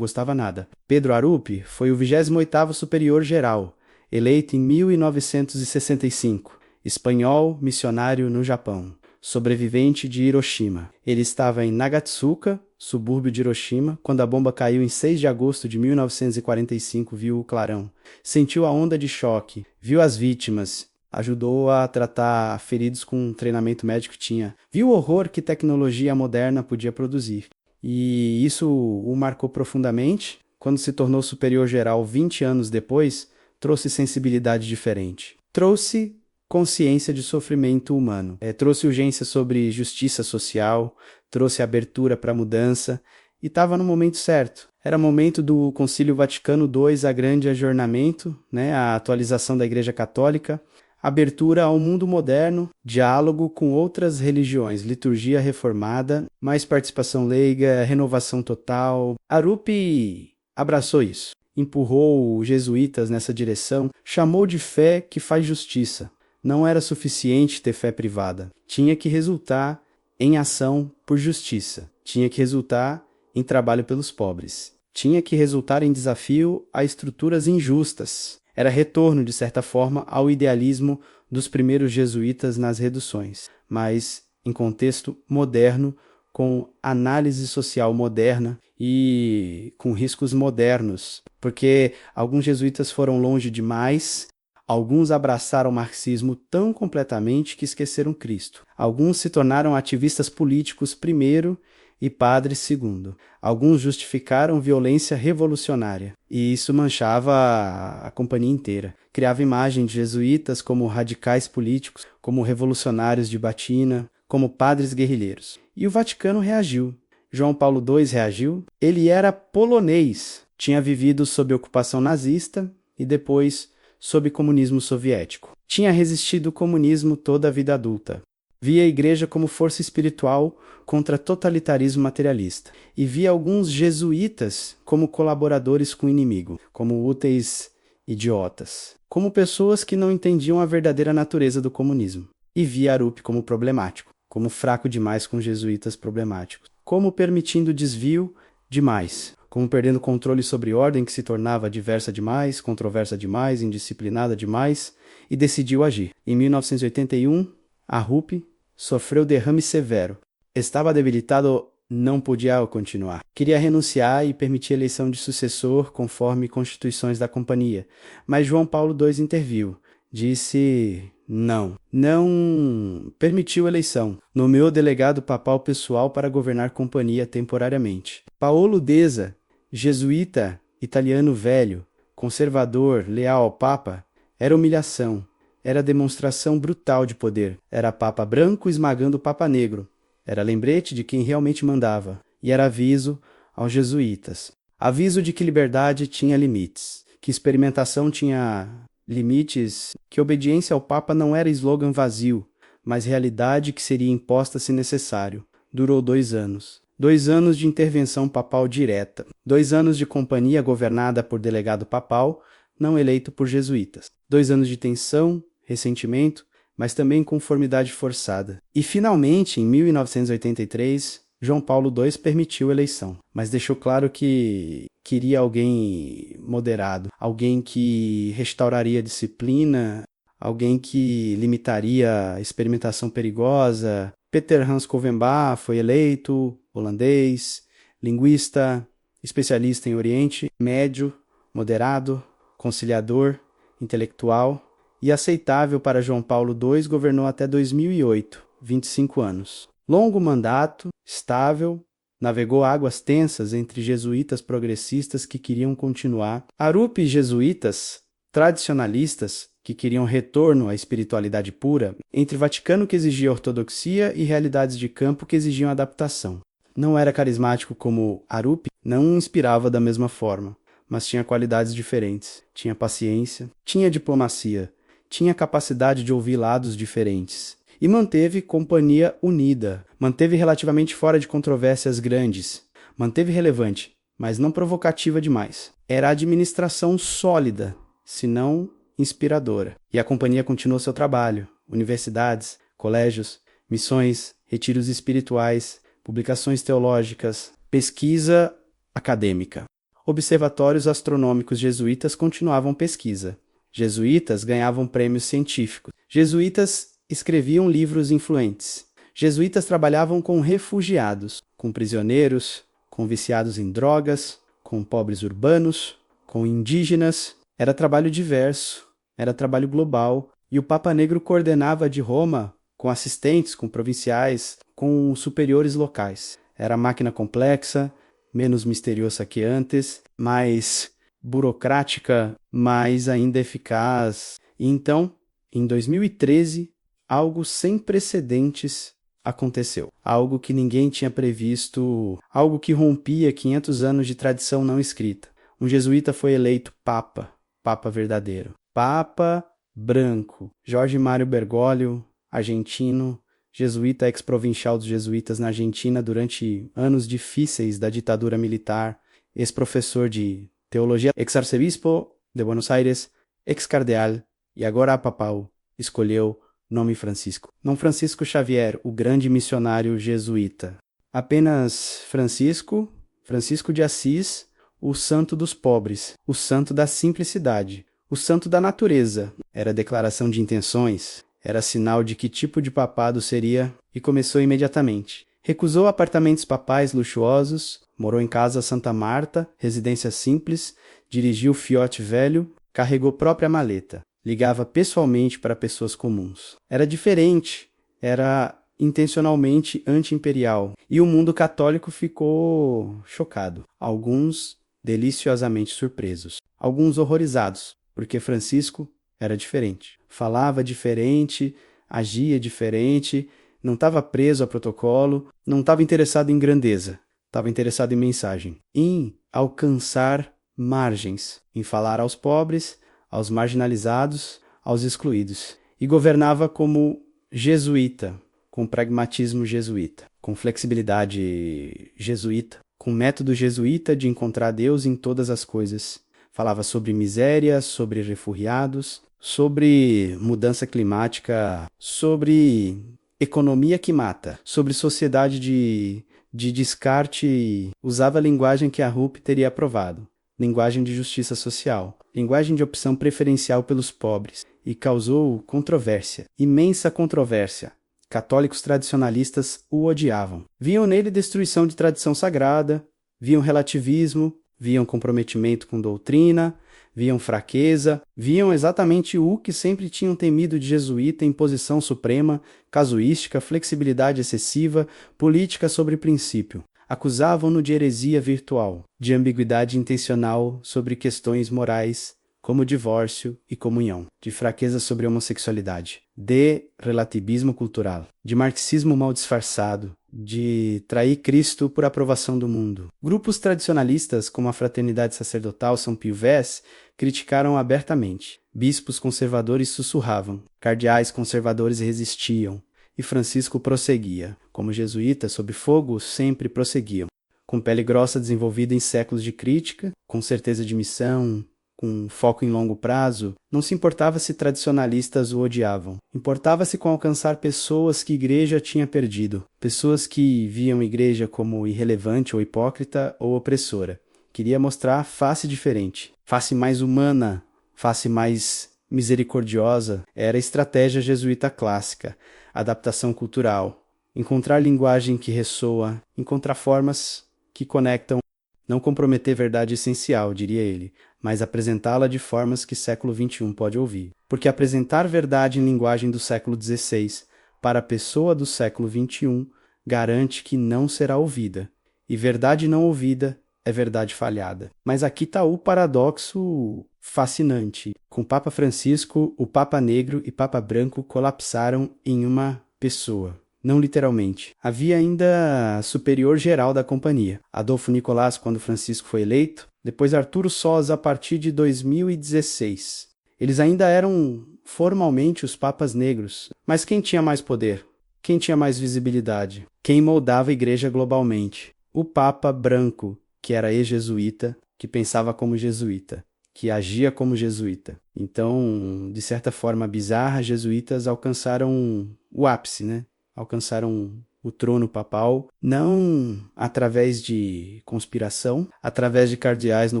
nada. Pedro Arrupe foi o 28º superior geral, eleito em 1965, espanhol missionário no Japão, sobrevivente de Hiroshima. Ele estava em Nagatsuka, subúrbio de Hiroshima, quando a bomba caiu em 6 de agosto de 1945, viu o clarão. Sentiu a onda de choque, viu as vítimas, ajudou a tratar feridos com o treinamento médico que tinha. Viu o horror que tecnologia moderna podia produzir. E isso o marcou profundamente. Quando se tornou superior geral 20 anos depois, trouxe sensibilidade diferente. Trouxe consciência de sofrimento humano. Trouxe urgência sobre justiça social, trouxe abertura para mudança e estava no momento certo. Era momento do Concílio Vaticano II, a grande ajornamento, a atualização da Igreja Católica, abertura ao mundo moderno, diálogo com outras religiões, liturgia reformada, mais participação leiga, renovação total. Arrupe abraçou isso, empurrou os jesuítas nessa direção, chamou de fé que faz justiça. Não era suficiente ter fé privada. Tinha que resultar em ação por justiça. Tinha que resultar em trabalho pelos pobres. Tinha que resultar em desafio a estruturas injustas. Era retorno, de certa forma, ao idealismo dos primeiros jesuítas nas reduções, mas em contexto moderno, com análise social moderna e com riscos modernos, porque alguns jesuítas foram longe demais. Alguns abraçaram o marxismo tão completamente que esqueceram Cristo. Alguns se tornaram ativistas políticos primeiro e padres segundo. Alguns justificaram violência revolucionária. E isso manchava a companhia inteira. Criava imagem de jesuítas como radicais políticos, como revolucionários de batina, como padres guerrilheiros. E o Vaticano reagiu. João Paulo II reagiu. Ele era polonês. Tinha vivido sob ocupação nazista e depois sob comunismo soviético. Tinha resistido o comunismo toda a vida adulta. Via a igreja como força espiritual contra totalitarismo materialista. E via alguns jesuítas como colaboradores com o inimigo, como úteis idiotas, como pessoas que não entendiam a verdadeira natureza do comunismo. E via Arrupe como problemático, como fraco demais com jesuítas problemáticos, como permitindo desvio demais, como perdendo controle sobre ordem que se tornava diversa demais, controversa demais, indisciplinada demais, e decidiu agir. Em 1981, Arrupe sofreu derrame severo. Estava debilitado, não podia continuar. Queria renunciar e permitir a eleição de sucessor conforme constituições da companhia, mas João Paulo II interviu. Disse não. Não permitiu a eleição. Nomeou delegado papal pessoal para governar companhia temporariamente. Paolo Deza, jesuíta italiano velho, conservador, leal ao Papa, era humilhação. Era demonstração brutal de poder. Era Papa branco esmagando o Papa negro. Era lembrete de quem realmente mandava. E era aviso aos jesuítas. Aviso de que liberdade tinha limites. Que experimentação tinha limites. Que obediência ao Papa não era slogan vazio, mas realidade que seria imposta se necessário. Durou 2 anos. 2 anos de intervenção papal direta, 2 anos de companhia governada por delegado papal, não eleito por jesuítas, 2 anos de tensão, ressentimento, mas também conformidade forçada. E, finalmente, em 1983, João Paulo II permitiu a eleição, mas deixou claro que queria alguém moderado, alguém que restauraria a disciplina, alguém que limitaria a experimentação perigosa. Peter Hans Covenbach foi eleito, holandês, linguista, especialista em Oriente Médio, moderado, conciliador, intelectual e aceitável para João Paulo II, governou até 2008, 25 anos. Longo mandato, estável, navegou águas tensas entre jesuítas progressistas que queriam continuar, Arup e jesuítas tradicionalistas que queriam retorno à espiritualidade pura, entre Vaticano que exigia ortodoxia e realidades de campo que exigiam adaptação. Não era carismático como Arup, não inspirava da mesma forma, mas tinha qualidades diferentes. Tinha paciência, tinha diplomacia, tinha capacidade de ouvir lados diferentes. E manteve companhia unida, manteve relativamente fora de controvérsias grandes, manteve relevante, mas não provocativa demais. Era administração sólida, se não inspiradora. E a companhia continuou seu trabalho, universidades, colégios, missões, retiros espirituais, publicações teológicas, pesquisa acadêmica. Observatórios astronômicos jesuítas continuavam pesquisa. Jesuítas ganhavam prêmios científicos. Jesuítas escreviam livros influentes. Jesuítas trabalhavam com refugiados, com prisioneiros, com viciados em drogas, com pobres urbanos, com indígenas. Era trabalho diverso, era trabalho global, e o Papa Negro coordenava de Roma com assistentes, com provinciais, com superiores locais. Era máquina complexa, menos misteriosa que antes, mais burocrática, mas ainda eficaz. E então, em 2013, algo sem precedentes aconteceu. Algo que ninguém tinha previsto, algo que rompia 500 anos de tradição não escrita. Um jesuíta foi eleito Papa, Papa verdadeiro. Papa branco. Jorge Mário Bergoglio, argentino, jesuíta ex-provincial dos jesuítas na Argentina durante anos difíceis da ditadura militar, ex-professor de teologia, ex-arcebispo de Buenos Aires, ex-cardeal e agora papal, escolheu nome Francisco. Não Francisco Xavier, o grande missionário jesuíta. Apenas Francisco, Francisco de Assis, o santo dos pobres, o santo da simplicidade, o santo da natureza. Era declaração de intenções, era sinal de que tipo de papado seria e começou imediatamente. Recusou apartamentos papais luxuosos, morou em casa Santa Marta, residência simples, dirigiu Fiat velho, carregou própria maleta, ligava pessoalmente para pessoas comuns. Era diferente, era intencionalmente anti-imperial, e o mundo católico ficou chocado. Alguns deliciosamente surpresos, alguns horrorizados, porque Francisco era diferente. Falava diferente, agia diferente, não estava preso a protocolo, não estava interessado em grandeza, estava interessado em mensagem, em alcançar margens, em falar aos pobres, aos marginalizados, aos excluídos. E governava como jesuíta, com pragmatismo jesuíta, com flexibilidade jesuíta, com método jesuíta de encontrar Deus em todas as coisas. Falava sobre miséria, sobre refugiados, sobre mudança climática, sobre economia que mata, sobre sociedade de descarte. Usava a linguagem que a RUP teria aprovado, linguagem de justiça social, linguagem de opção preferencial pelos pobres, e causou controvérsia, imensa controvérsia. Católicos tradicionalistas o odiavam. Viam nele destruição de tradição sagrada, viam relativismo, viam comprometimento com doutrina, viam fraqueza, viam exatamente o que sempre tinham temido de jesuíta: imposição suprema, casuística, flexibilidade excessiva, política sobre princípio. Acusavam-no de heresia virtual, de ambiguidade intencional sobre questões morais, como divórcio e comunhão, de fraqueza sobre homossexualidade, de relativismo cultural, de marxismo mal disfarçado, de trair Cristo por aprovação do mundo. Grupos tradicionalistas, como a Fraternidade Sacerdotal São Pio X, criticaram abertamente. Bispos conservadores sussurravam, cardeais conservadores resistiam, e Francisco prosseguia. como jesuítas, sob fogo, sempre prosseguiam. Com pele grossa desenvolvida em séculos de crítica, com certeza de missão, com foco em longo prazo, não se importava se tradicionalistas o odiavam. Importava-se com alcançar pessoas que a igreja tinha perdido, pessoas que viam a igreja como irrelevante ou hipócrita ou opressora. Queria mostrar face diferente, face mais humana, face mais misericordiosa. Era a estratégia jesuíta clássica, adaptação cultural, encontrar linguagem que ressoa, encontrar formas que conectam, não comprometer verdade essencial, diria ele, mas apresentá-la de formas que século XXI pode ouvir. Porque apresentar verdade em linguagem do século XVI para a pessoa do século XXI garante que não será ouvida. E verdade não ouvida é verdade falhada. Mas aqui está o paradoxo fascinante. Com o Papa Francisco, o Papa Negro e Papa Branco colapsaram em uma pessoa. Não literalmente. Havia ainda a superior geral da companhia, Adolfo Nicolás, quando Francisco foi eleito, depois Arturo Sós a partir de 2016. Eles ainda eram formalmente os papas negros, mas quem tinha mais poder? Quem tinha mais visibilidade? Quem moldava a igreja globalmente? O Papa Branco, que era ex-jesuíta, que pensava como jesuíta, que agia como jesuíta. Então, de certa forma bizarra, jesuítas alcançaram o ápice, né? Alcançaram o trono papal, não através de conspiração, através de cardeais no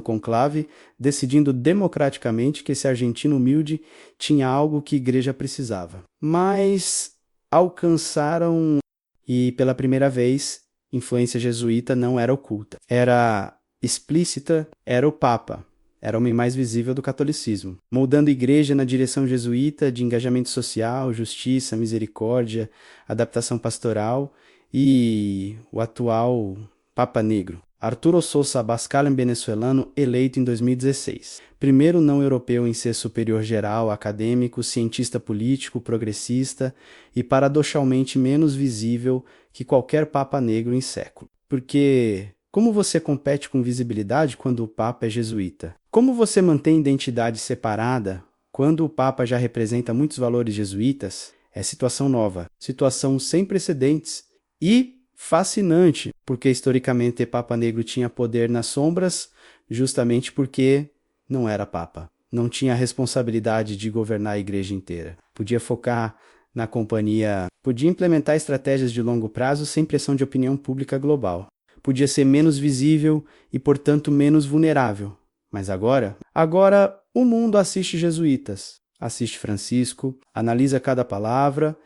conclave, decidindo democraticamente que esse argentino humilde tinha algo que a igreja precisava. Mas alcançaram, e pela primeira vez, influência jesuíta não era oculta. Era explícita, era o Papa. Era o homem mais visível do catolicismo, moldando a igreja na direção jesuíta de engajamento social, justiça, misericórdia, adaptação pastoral, e o atual Papa Negro, Arturo Sosa Abascal, venezuelano, eleito em 2016. Primeiro não europeu em ser superior geral, acadêmico, cientista político, progressista e paradoxalmente menos visível que qualquer Papa Negro em século. Porque como você compete com visibilidade quando o Papa é jesuíta? Como você mantém identidade separada quando o Papa já representa muitos valores jesuítas? É situação nova, situação sem precedentes e fascinante, porque historicamente o Papa Negro tinha poder nas sombras justamente porque não era Papa. Não tinha a responsabilidade de governar a igreja inteira. Podia focar na companhia, podia implementar estratégias de longo prazo sem pressão de opinião pública global. Podia ser menos visível e, portanto, menos vulnerável. Mas agora o mundo assiste jesuítas, assiste Francisco, analisa cada palavra,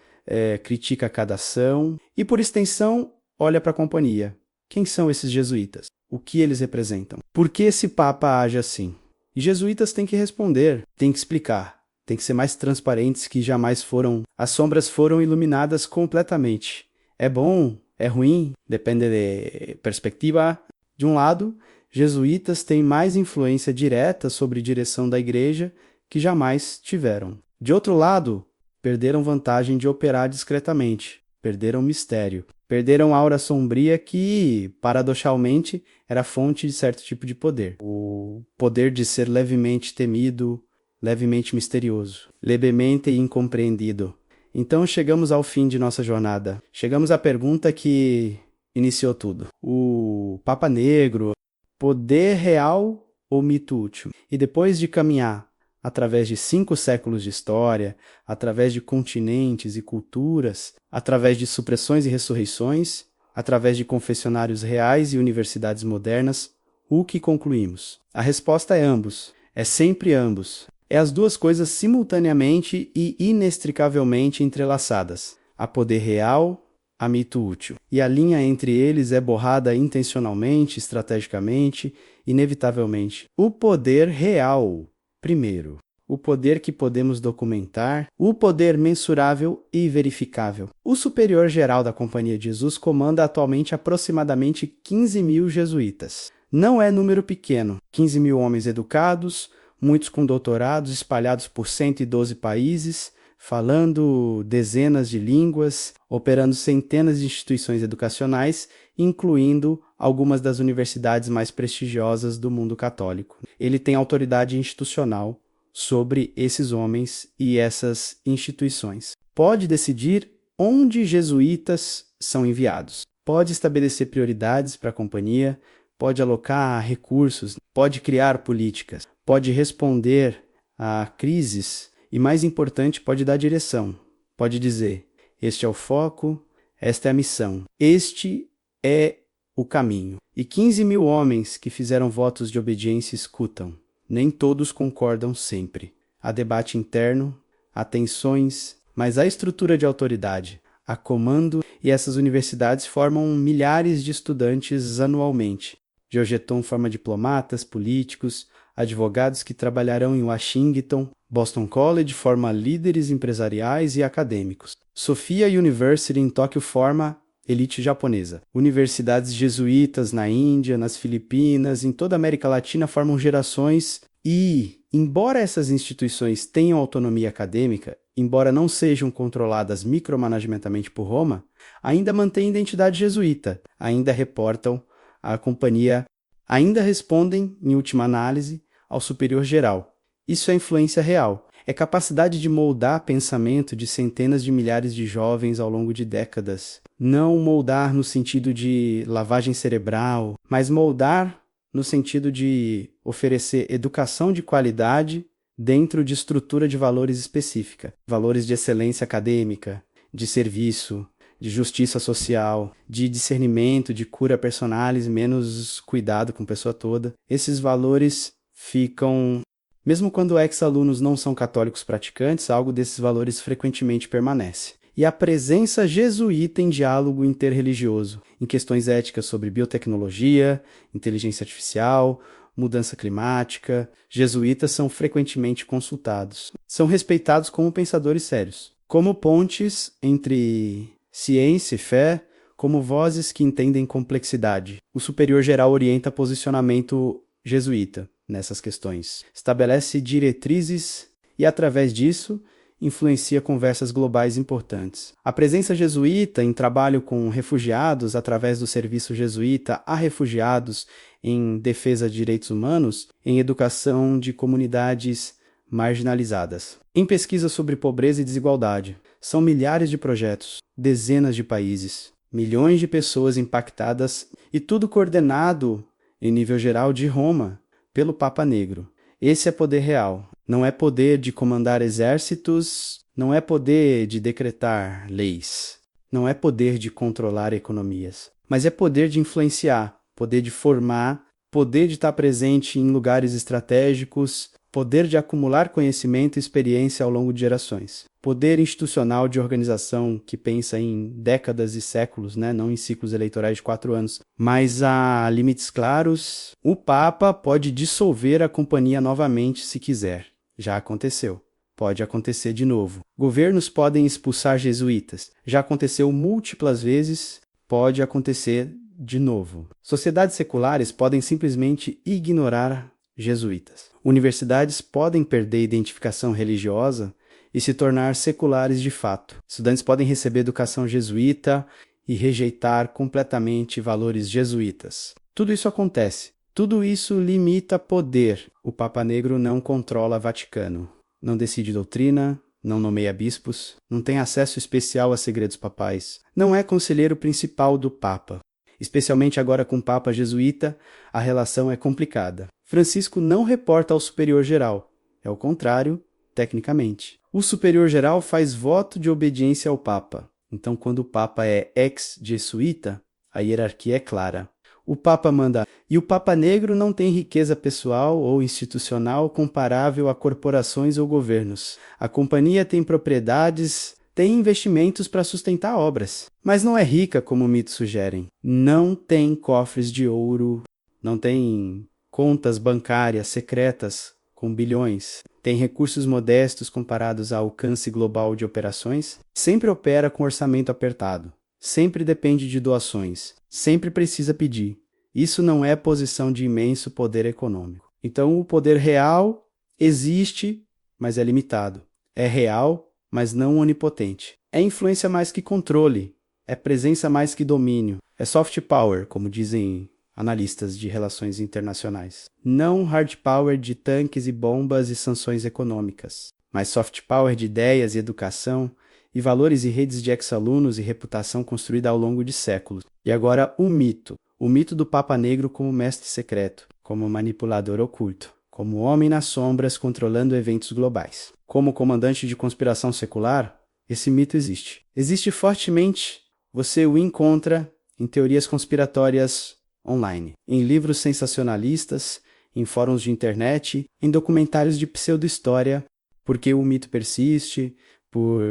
critica cada ação e, por extensão, olha para a companhia. Quem são esses jesuítas? O que eles representam? Por que esse Papa age assim? E jesuítas têm que responder, têm que explicar, têm que ser mais transparentes que jamais foram. As sombras foram iluminadas completamente. É bom? É ruim, depende de perspectiva. De um lado, jesuítas têm mais influência direta sobre a direção da igreja que jamais tiveram. De outro lado, perderam vantagem de operar discretamente, perderam mistério, perderam aura sombria que, paradoxalmente, era fonte de certo tipo de poder. O poder de ser levemente temido, levemente misterioso, levemente incompreendido. Então chegamos ao fim de nossa jornada. Chegamos à pergunta que iniciou tudo. O Papa Negro, poder real ou mito útil? E depois de caminhar através de 5 séculos de história, através de continentes e culturas, através de supressões e ressurreições, através de confessionários reais e universidades modernas, o que concluímos? A resposta é ambos. É sempre ambos. É as duas coisas simultaneamente e inextricavelmente entrelaçadas. Há poder real, há mito útil. E a linha entre eles é borrada intencionalmente, estrategicamente, inevitavelmente. O poder real, primeiro. O poder que podemos documentar, o poder mensurável e verificável. O superior geral da Companhia de Jesus comanda atualmente aproximadamente 15 mil jesuítas. Não é número pequeno. 15 mil homens educados, muitos com doutorados espalhados por 112 países, falando dezenas de línguas, operando centenas de instituições educacionais, incluindo algumas das universidades mais prestigiosas do mundo católico. Ele tem autoridade institucional sobre esses homens e essas instituições. Pode decidir onde jesuítas são enviados. Pode estabelecer prioridades para a companhia, pode alocar recursos, pode criar políticas, pode responder a crises e, mais importante, pode dar direção. Pode dizer: este é o foco, esta é a missão, este é o caminho. E 15.000 homens que fizeram votos de obediência escutam. Nem todos concordam sempre. Há debate interno, há tensões, mas há estrutura de autoridade, há comando, e essas universidades formam milhares de estudantes anualmente. Georgetown forma diplomatas, políticos, advogados que trabalharão em Washington. Boston College forma líderes empresariais e acadêmicos. Sophia University em Tóquio forma elite japonesa. Universidades jesuítas na Índia, nas Filipinas, em toda a América Latina formam gerações e, embora essas instituições tenham autonomia acadêmica, embora não sejam controladas micromanagementamente por Roma, ainda mantêm identidade jesuíta, ainda reportam à companhia, ainda respondem, em última análise, ao superior geral. Isso é influência real. É capacidade de moldar pensamento de centenas de milhares de jovens ao longo de décadas. Não moldar no sentido de lavagem cerebral, mas moldar no sentido de oferecer educação de qualidade dentro de estrutura de valores específica. Valores de excelência acadêmica, de serviço, de justiça social, de discernimento, de cura personalis, menos cuidado com a pessoa toda. Esses valores ficam... Mesmo quando ex-alunos não são católicos praticantes, algo desses valores frequentemente permanece. E a presença jesuíta em diálogo interreligioso, em questões éticas sobre biotecnologia, inteligência artificial, mudança climática, jesuítas são frequentemente consultados. São respeitados como pensadores sérios, como pontes entre ciência e fé, como vozes que entendem complexidade. O superior geral orienta posicionamento jesuíta nessas questões. Estabelece diretrizes e, através disso, influencia conversas globais importantes. A presença jesuíta em trabalho com refugiados, através do serviço jesuíta a refugiados em defesa de direitos humanos, em educação de comunidades marginalizadas. Em pesquisa sobre pobreza e desigualdade. São milhares de projetos, dezenas de países, milhões de pessoas impactadas e tudo coordenado, em nível geral, de Roma, pelo Papa Negro. Esse é poder real. Não é poder de comandar exércitos, não é poder de decretar leis, não é poder de controlar economias, mas é poder de influenciar, poder de formar, poder de estar presente em lugares estratégicos, poder de acumular conhecimento e experiência ao longo de gerações. Poder institucional de organização que pensa em décadas e séculos, não em ciclos eleitorais de 4 anos. Mas há limites claros. O Papa pode dissolver a companhia novamente se quiser. Já aconteceu. Pode acontecer de novo. Governos podem expulsar jesuítas. Já aconteceu múltiplas vezes. Pode acontecer de novo. Sociedades seculares podem simplesmente ignorar jesuítas. Universidades podem perder identificação religiosa e se tornar seculares de fato. Estudantes podem receber educação jesuíta e rejeitar completamente valores jesuítas. Tudo isso acontece. Tudo isso limita poder. O Papa Negro não controla Vaticano. Não decide doutrina, não nomeia bispos, não tem acesso especial a segredos papais. Não é conselheiro principal do Papa. Especialmente agora com o Papa jesuíta, a relação é complicada. Francisco não reporta ao superior geral. É o contrário, tecnicamente. O superior geral faz voto de obediência ao Papa. Então, quando o Papa é ex-jesuíta, a hierarquia é clara. O Papa manda. E o Papa Negro não tem riqueza pessoal ou institucional comparável a corporações ou governos. A companhia tem propriedades, tem investimentos para sustentar obras. Mas não é rica como mitos sugerem. Não tem cofres de ouro, não tem contas bancárias secretas com bilhões. Tem recursos modestos comparados ao alcance global de operações. Sempre opera com orçamento apertado. Sempre depende de doações. Sempre precisa pedir. Isso não é posição de imenso poder econômico. Então, o poder real existe, mas é limitado. É real, mas não onipotente. É influência mais que controle. É presença mais que domínio. É soft power, como dizem analistas de relações internacionais. Não hard power de tanques e bombas e sanções econômicas, mas soft power de ideias e educação e valores e redes de ex-alunos e reputação construída ao longo de séculos. E agora o mito. O mito do Papa Negro como mestre secreto, como manipulador oculto, como homem nas sombras controlando eventos globais. Como comandante de conspiração secular, esse mito existe. Existe fortemente, você o encontra em teorias conspiratórias online, em livros sensacionalistas, em fóruns de internet, em documentários de pseudo-história, porque o mito persiste, por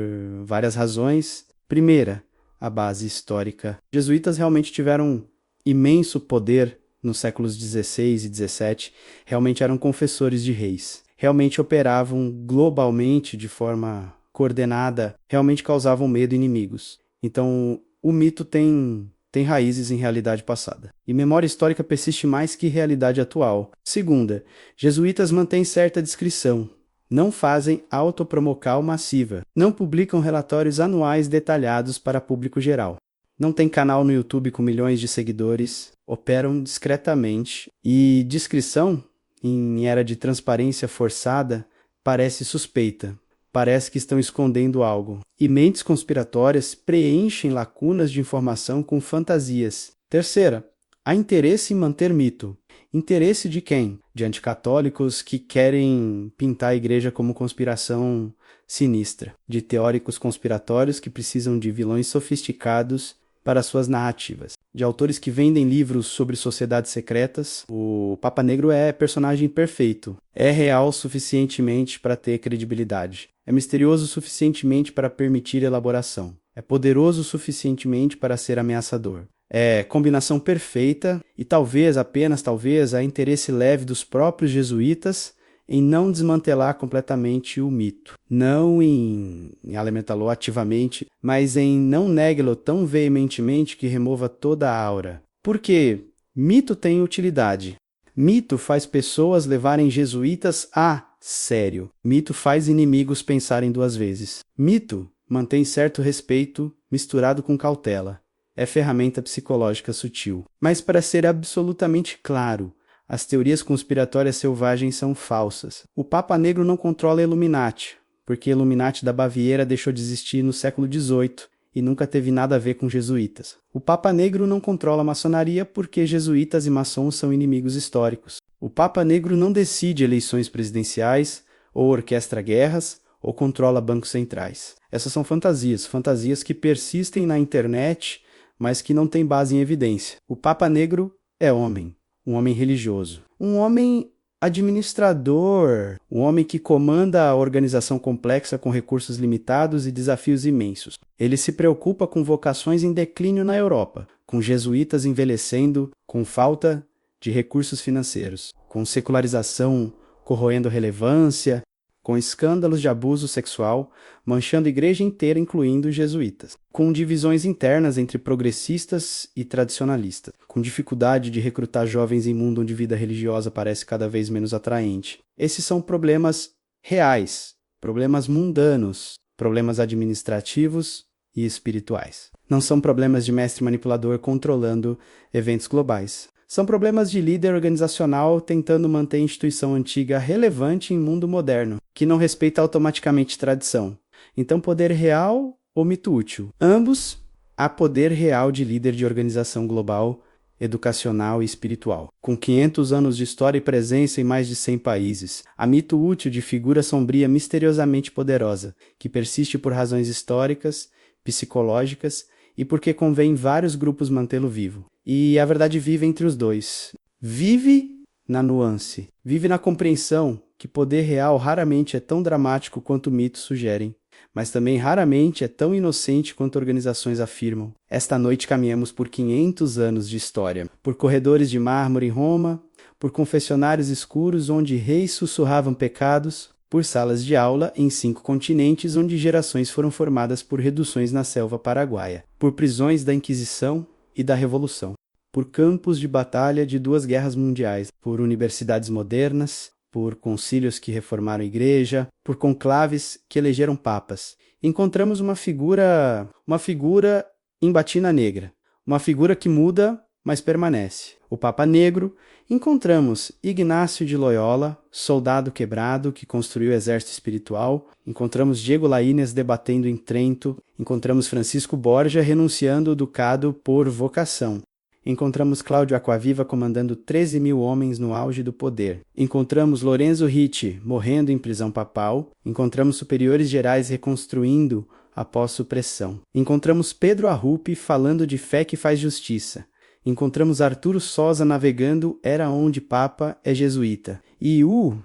várias razões. Primeira, a base histórica. Os jesuítas realmente tiveram imenso poder nos séculos XVI e XVII, realmente eram confessores de reis, realmente operavam globalmente de forma coordenada, realmente causavam medo em inimigos. Então, o mito tem raízes em realidade passada. E memória histórica persiste mais que realidade atual. Segunda, jesuítas mantêm certa discrição. Não fazem autopromocal massiva. Não publicam relatórios anuais detalhados para público geral. Não tem canal no YouTube com milhões de seguidores. Operam discretamente. E discrição, em era de transparência forçada, parece suspeita. Parece que estão escondendo algo. E mentes conspiratórias preenchem lacunas de informação com fantasias. Terceira, há interesse em manter mito. Interesse de quem? De anticatólicos que querem pintar a igreja como conspiração sinistra. De teóricos conspiratórios que precisam de vilões sofisticados para suas narrativas. De autores que vendem livros sobre sociedades secretas. O Papa Negro é personagem perfeito. É real suficientemente para ter credibilidade. É misterioso suficientemente para permitir elaboração. É poderoso suficientemente para ser ameaçador. É combinação perfeita e talvez, apenas talvez, há interesse leve dos próprios jesuítas em não desmantelar completamente o mito. Não em alimentá-lo ativamente, mas em não negue-lo tão veementemente que remova toda a aura. Porque mito tem utilidade. Mito faz pessoas levarem jesuítas a sério. Mito faz inimigos pensarem duas vezes. Mito mantém certo respeito misturado com cautela. É ferramenta psicológica sutil. Mas para ser absolutamente claro, as teorias conspiratórias selvagens são falsas. O Papa Negro não controla Illuminati, porque Illuminati da Baviera deixou de existir no século XVIII e nunca teve nada a ver com jesuítas. O Papa Negro não controla a maçonaria porque jesuítas e maçons são inimigos históricos. O Papa Negro não decide eleições presidenciais, ou orquestra guerras, ou controla bancos centrais. Essas são fantasias que persistem na internet, mas que não têm base em evidência. O Papa Negro é homem, um homem religioso, um homem administrador, um homem que comanda a organização complexa com recursos limitados e desafios imensos. Ele se preocupa com vocações em declínio na Europa, com jesuítas envelhecendo, com falta de recursos financeiros, com secularização corroendo relevância, com escândalos de abuso sexual, manchando a igreja inteira, incluindo os jesuítas, com divisões internas entre progressistas e tradicionalistas, com dificuldade de recrutar jovens em mundo onde vida religiosa parece cada vez menos atraente. Esses são problemas reais, problemas mundanos, problemas administrativos e espirituais. Não são problemas de mestre manipulador controlando eventos globais. São problemas de líder organizacional tentando manter a instituição antiga relevante em mundo moderno, que não respeita automaticamente tradição. Então, poder real ou mito útil? Ambos há poder real de líder de organização global, educacional e espiritual. Com 500 anos de história e presença em mais de 100 países, há mito útil de figura sombria misteriosamente poderosa, que persiste por razões históricas, psicológicas e porque convém vários grupos mantê-lo vivo. E a verdade vive entre os dois. Vive na nuance, vive na compreensão que poder real raramente é tão dramático quanto mitos sugerem, mas também raramente é tão inocente quanto organizações afirmam. Esta noite caminhamos por 500 anos de história, por corredores de mármore em Roma, por confessionários escuros onde reis sussurravam pecados, por salas de aula em 5 continentes onde gerações foram formadas por reduções na selva paraguaia, por prisões da Inquisição e da Revolução, por campos de batalha de 2 guerras mundiais, por universidades modernas, por concílios que reformaram a igreja, por conclaves que elegeram papas. Encontramos uma figura em batina negra, uma figura que muda, mas permanece. O Papa Negro, encontramos Ignácio de Loyola, soldado quebrado que construiu o exército espiritual, encontramos Diego Laínez debatendo em Trento, encontramos Francisco Borgia renunciando o ducado por vocação. Encontramos Cláudio Aquaviva comandando 13 mil homens no auge do poder. Encontramos Lorenzo Ricci morrendo em prisão papal. Encontramos superiores gerais reconstruindo após supressão. Encontramos Pedro Arrupe falando de fé que faz justiça. Encontramos Arturo Sosa navegando Era onde Papa é jesuíta. E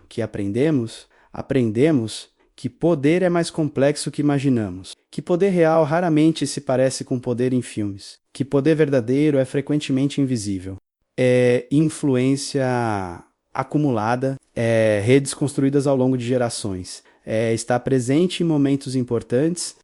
que aprendemos que poder é mais complexo que imaginamos, que poder real raramente se parece com poder em filmes, que poder verdadeiro é frequentemente invisível. É influência acumulada, redes construídas ao longo de gerações, estar presente em momentos importantes,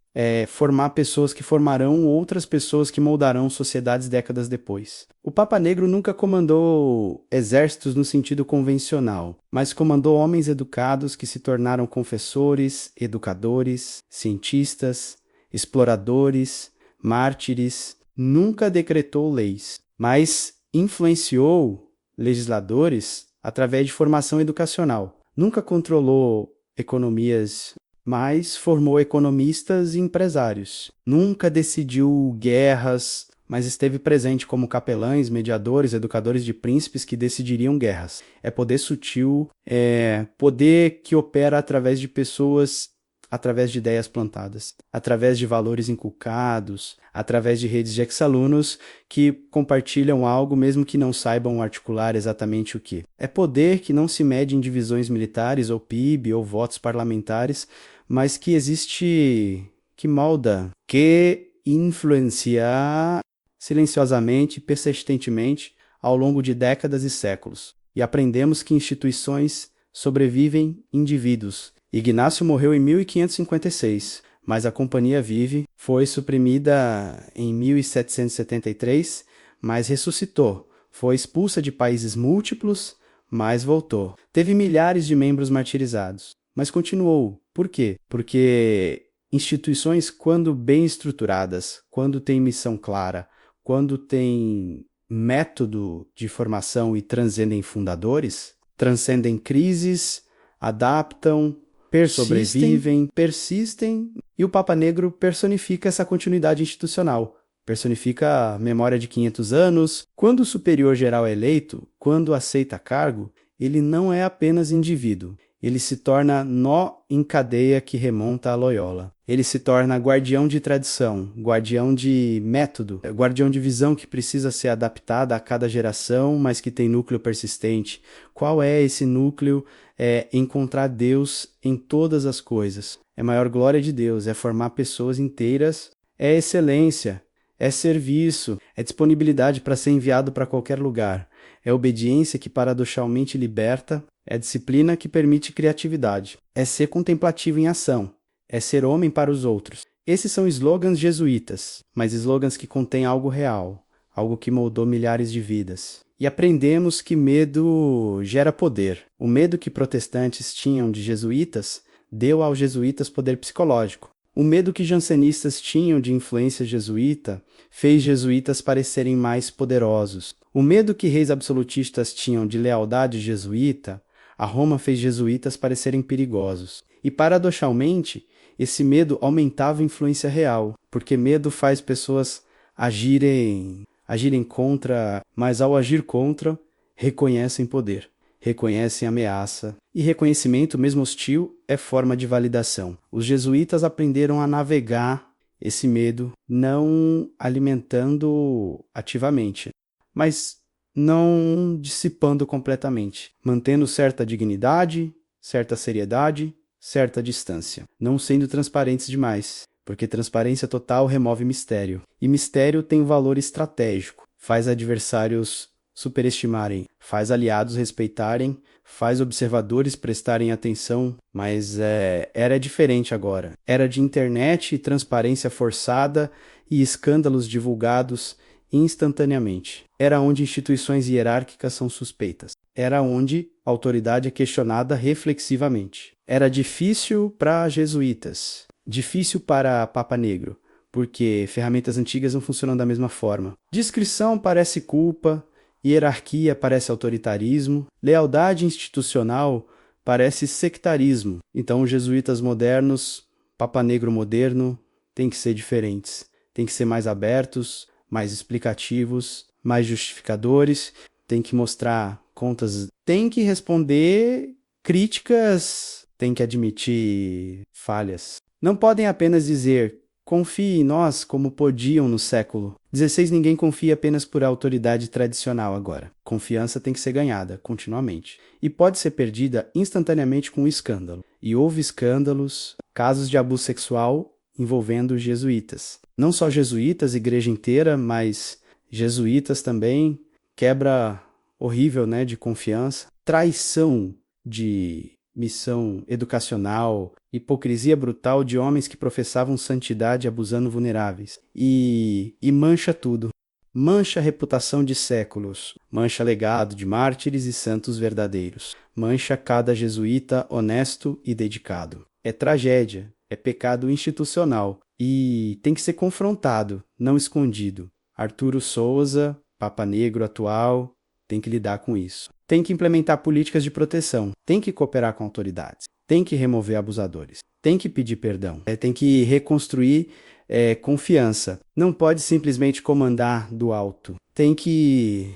formar pessoas que formarão outras pessoas que moldarão sociedades décadas depois. O Papa Negro nunca comandou exércitos no sentido convencional, mas comandou homens educados que se tornaram confessores, educadores, cientistas, exploradores, mártires. Nunca decretou leis, mas influenciou legisladores através de formação educacional. Nunca controlou economias, mas formou economistas e empresários. Nunca decidiu guerras, mas esteve presente como capelães, mediadores, educadores de príncipes que decidiriam guerras. É poder sutil, poder que opera através de pessoas, através de ideias plantadas, através de valores inculcados, através de redes de ex-alunos que compartilham algo mesmo que não saibam articular exatamente o que. É poder que não se mede em divisões militares ou PIB ou votos parlamentares, mas que existe, que molda, que influencia silenciosamente, persistentemente, ao longo de décadas e séculos. E aprendemos que instituições sobrevivem indivíduos. Ignácio morreu em 1556, mas a Companhia Vive foi suprimida em 1773, mas ressuscitou. Foi expulsa de países múltiplos, mas voltou. Teve milhares de membros martirizados, mas continuou. Por quê? Porque instituições, quando bem estruturadas, quando têm missão clara, quando têm método de formação e transcendem fundadores, transcendem crises, adaptam, sobrevivem, persistem, e o Papa Negro personifica essa continuidade institucional, personifica a memória de 500 anos. Quando o superior geral é eleito, quando aceita cargo, ele não é apenas indivíduo, ele se torna nó em cadeia que remonta a Loyola. Ele se torna guardião de tradição, guardião de método, guardião de visão que precisa ser adaptada a cada geração, mas que tem núcleo persistente. Qual é esse núcleo? É encontrar Deus em todas as coisas. É a maior glória de Deus, é formar pessoas inteiras, é excelência, é serviço, é disponibilidade para ser enviado para qualquer lugar, é obediência que paradoxalmente liberta, é disciplina que permite criatividade, é ser contemplativo em ação, é ser homem para os outros. Esses são slogans jesuítas, mas slogans que contêm algo real, algo que moldou milhares de vidas. E aprendemos que medo gera poder. O medo que protestantes tinham de jesuítas deu aos jesuítas poder psicológico. O medo que jansenistas tinham de influência jesuíta fez jesuítas parecerem mais poderosos. O medo que reis absolutistas tinham de lealdade jesuíta, a Roma fez jesuítas parecerem perigosos. E paradoxalmente, esse medo aumentava a influência real, porque medo faz pessoas agirem contra, mas ao agir contra, reconhecem poder, reconhecem ameaça. E reconhecimento, mesmo hostil, é forma de validação. Os jesuítas aprenderam a navegar esse medo, não alimentando ativamente, mas não dissipando completamente, mantendo certa dignidade, certa seriedade, certa distância, não sendo transparentes demais, porque transparência total remove mistério, e mistério tem valor estratégico, faz adversários superestimarem, faz aliados respeitarem, faz observadores prestarem atenção, mas era diferente agora. Era de internet e transparência forçada e escândalos divulgados instantaneamente. Era onde instituições hierárquicas são suspeitas. Era onde a autoridade é questionada reflexivamente. Era difícil para jesuítas, difícil para Papa Negro, porque ferramentas antigas não funcionam da mesma forma. Discrição parece culpa, hierarquia parece autoritarismo, lealdade institucional parece sectarismo. Então, os jesuítas modernos, Papa Negro moderno, têm que ser diferentes. Têm que ser mais abertos, mais explicativos, mais justificadores, tem que mostrar contas, tem que responder críticas, tem que admitir falhas. Não podem apenas dizer, confie em nós como podiam no século XVI. Ninguém confia apenas por autoridade tradicional agora. Confiança tem que ser ganhada, continuamente. E pode ser perdida instantaneamente com um escândalo. E houve escândalos, casos de abuso sexual envolvendo jesuítas. Não só jesuítas, igreja inteira, mas jesuítas também. Quebra horrível, né, de confiança. Traição de missão educacional, hipocrisia brutal de homens que professavam santidade abusando vulneráveis. E mancha tudo. Mancha a reputação de séculos. Mancha legado de mártires e santos verdadeiros. Mancha cada jesuíta honesto e dedicado. É tragédia, é pecado institucional e tem que ser confrontado, não escondido. Arturo Souza, Papa Negro atual, tem que lidar com isso. Tem que implementar políticas de proteção, tem que cooperar com autoridades, tem que remover abusadores, tem que pedir perdão, tem que reconstruir confiança. Não pode simplesmente comandar do alto. Tem que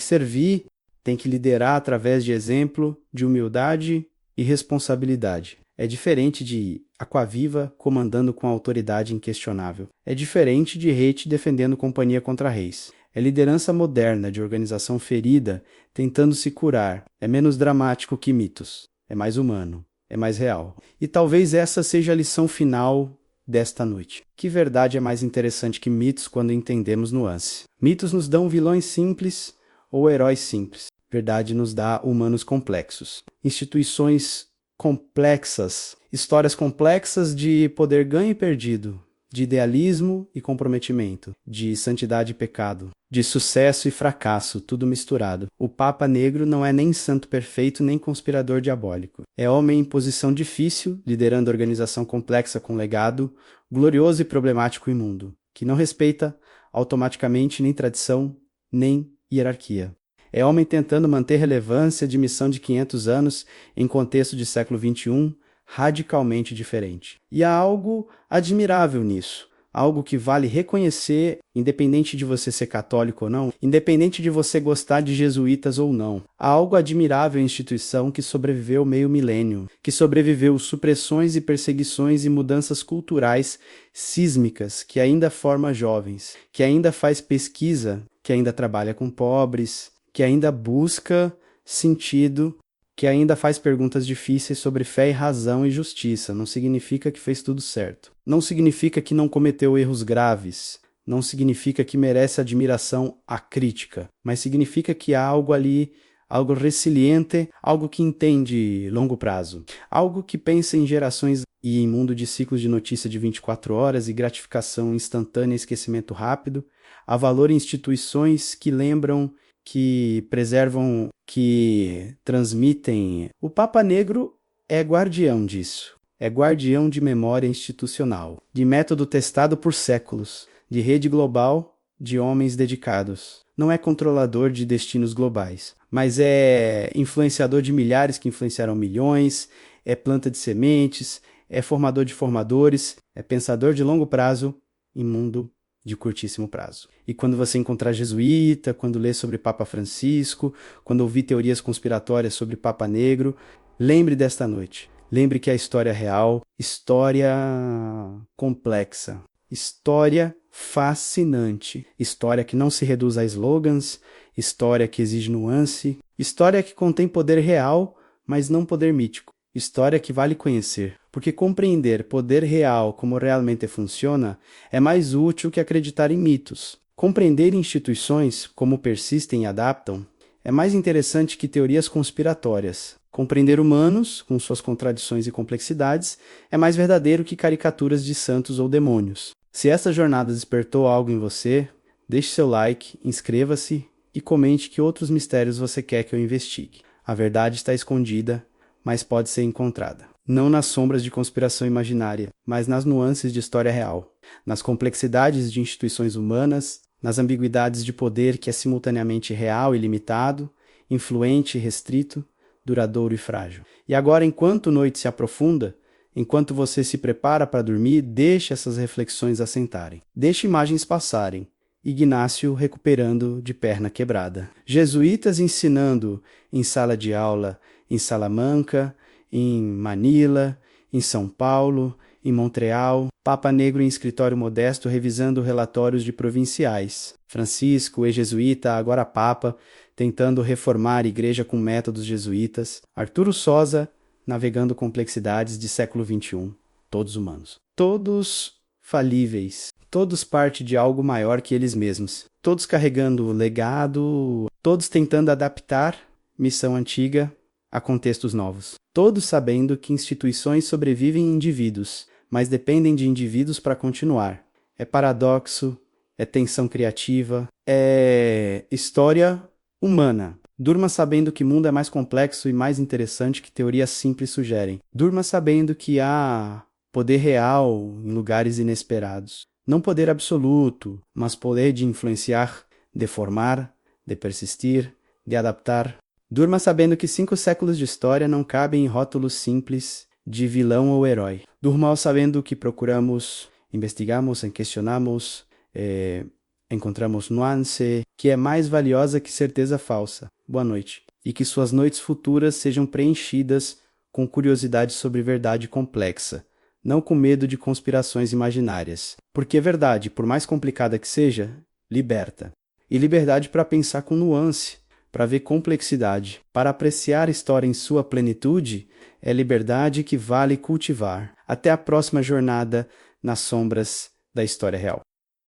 servir, tem que liderar através de exemplo, de humildade e responsabilidade. É diferente de Aquaviva comandando com autoridade inquestionável. É diferente de Hate defendendo companhia contra reis. É liderança moderna de organização ferida tentando se curar. É menos dramático que mitos. É mais humano. É mais real. E talvez essa seja a lição final desta noite. Que verdade é mais interessante que mitos quando entendemos nuance? Mitos nos dão vilões simples ou heróis simples. Verdade nos dá humanos complexos. Instituições complexas. Histórias complexas de poder ganho e perdido. De idealismo e comprometimento, de santidade e pecado, de sucesso e fracasso, tudo misturado. O Papa Negro não é nem santo perfeito, nem conspirador diabólico. É homem em posição difícil, liderando organização complexa com legado, glorioso e problemático imundo, que não respeita automaticamente nem tradição, nem hierarquia. É homem tentando manter relevância de missão de 500 anos em contexto de século XXI, radicalmente diferente. E há algo admirável nisso, algo que vale reconhecer, independente de você ser católico ou não, independente de você gostar de jesuítas ou não. Há algo admirável em instituição que sobreviveu meio milênio, que sobreviveu supressões e perseguições e mudanças culturais sísmicas, que ainda forma jovens, que ainda faz pesquisa, que ainda trabalha com pobres, que ainda busca sentido, que ainda faz perguntas difíceis sobre fé e razão e justiça. Não significa que fez tudo certo. Não significa que não cometeu erros graves. Não significa que merece admiração acrítica. Mas significa que há algo ali, algo resiliente, algo que entende longo prazo. Algo que pensa em gerações e em mundo de ciclos de notícia de 24 horas e gratificação instantânea e esquecimento rápido. Há valor em instituições que lembram, que preservam, que transmitem. O Papa Negro é guardião disso. É guardião de memória institucional, de método testado por séculos, de rede global de homens dedicados. Não é controlador de destinos globais, mas é influenciador de milhares que influenciaram milhões, é planta de sementes, é formador de formadores, é pensador de longo prazo em mundo de curtíssimo prazo. E quando você encontrar jesuíta, quando ler sobre Papa Francisco, quando ouvir teorias conspiratórias sobre Papa Negro, lembre desta noite. Lembre que a história é real, história complexa, história fascinante, história que não se reduz a slogans, história que exige nuance, história que contém poder real, mas não poder mítico. História que vale conhecer, porque compreender poder real como realmente funciona é mais útil que acreditar em mitos. Compreender instituições, como persistem e adaptam, é mais interessante que teorias conspiratórias. Compreender humanos, com suas contradições e complexidades, é mais verdadeiro que caricaturas de santos ou demônios. Se essa jornada despertou algo em você, deixe seu like, inscreva-se e comente que outros mistérios você quer que eu investigue. A verdade está escondida, mas pode ser encontrada. Não nas sombras de conspiração imaginária, mas nas nuances de história real. nas complexidades de instituições humanas, nas ambiguidades de poder que é simultaneamente real e limitado, influente e restrito, duradouro e frágil. E agora, enquanto a noite se aprofunda, enquanto você se prepara para dormir, deixe essas reflexões assentarem. Deixe imagens passarem. Ignácio recuperando de perna quebrada. Jesuítas ensinando em sala de aula em Salamanca, em Manila, em São Paulo, em Montreal, Papa Negro em escritório modesto revisando relatórios de provinciais. Francisco, ex-jesuíta, agora Papa, tentando reformar a igreja com métodos jesuítas. Arturo Sosa, navegando complexidades de século XXI. Todos humanos. Todos falíveis. Todos parte de algo maior que eles mesmos. Todos carregando legado, todos tentando adaptar missão antiga a contextos novos. Todos sabendo que instituições sobrevivem em indivíduos, mas dependem de indivíduos para continuar. É paradoxo, é tensão criativa, é história humana. Durma sabendo que o mundo é mais complexo e mais interessante que teorias simples sugerem. Durma sabendo que há poder real em lugares inesperados. Não poder absoluto, mas poder de influenciar, de formar, de persistir, de adaptar. Durma sabendo que 5 séculos de história não cabem em rótulos simples de vilão ou herói. Durma sabendo que procuramos, investigamos, questionamos, encontramos nuance, que é mais valiosa que certeza falsa. Boa noite. E que suas noites futuras sejam preenchidas com curiosidade sobre verdade complexa, não com medo de conspirações imaginárias. Porque verdade, por mais complicada que seja, liberta. E liberdade para pensar com nuance, para ver complexidade, para apreciar a história em sua plenitude, é liberdade que vale cultivar. Até a próxima jornada nas sombras da história real.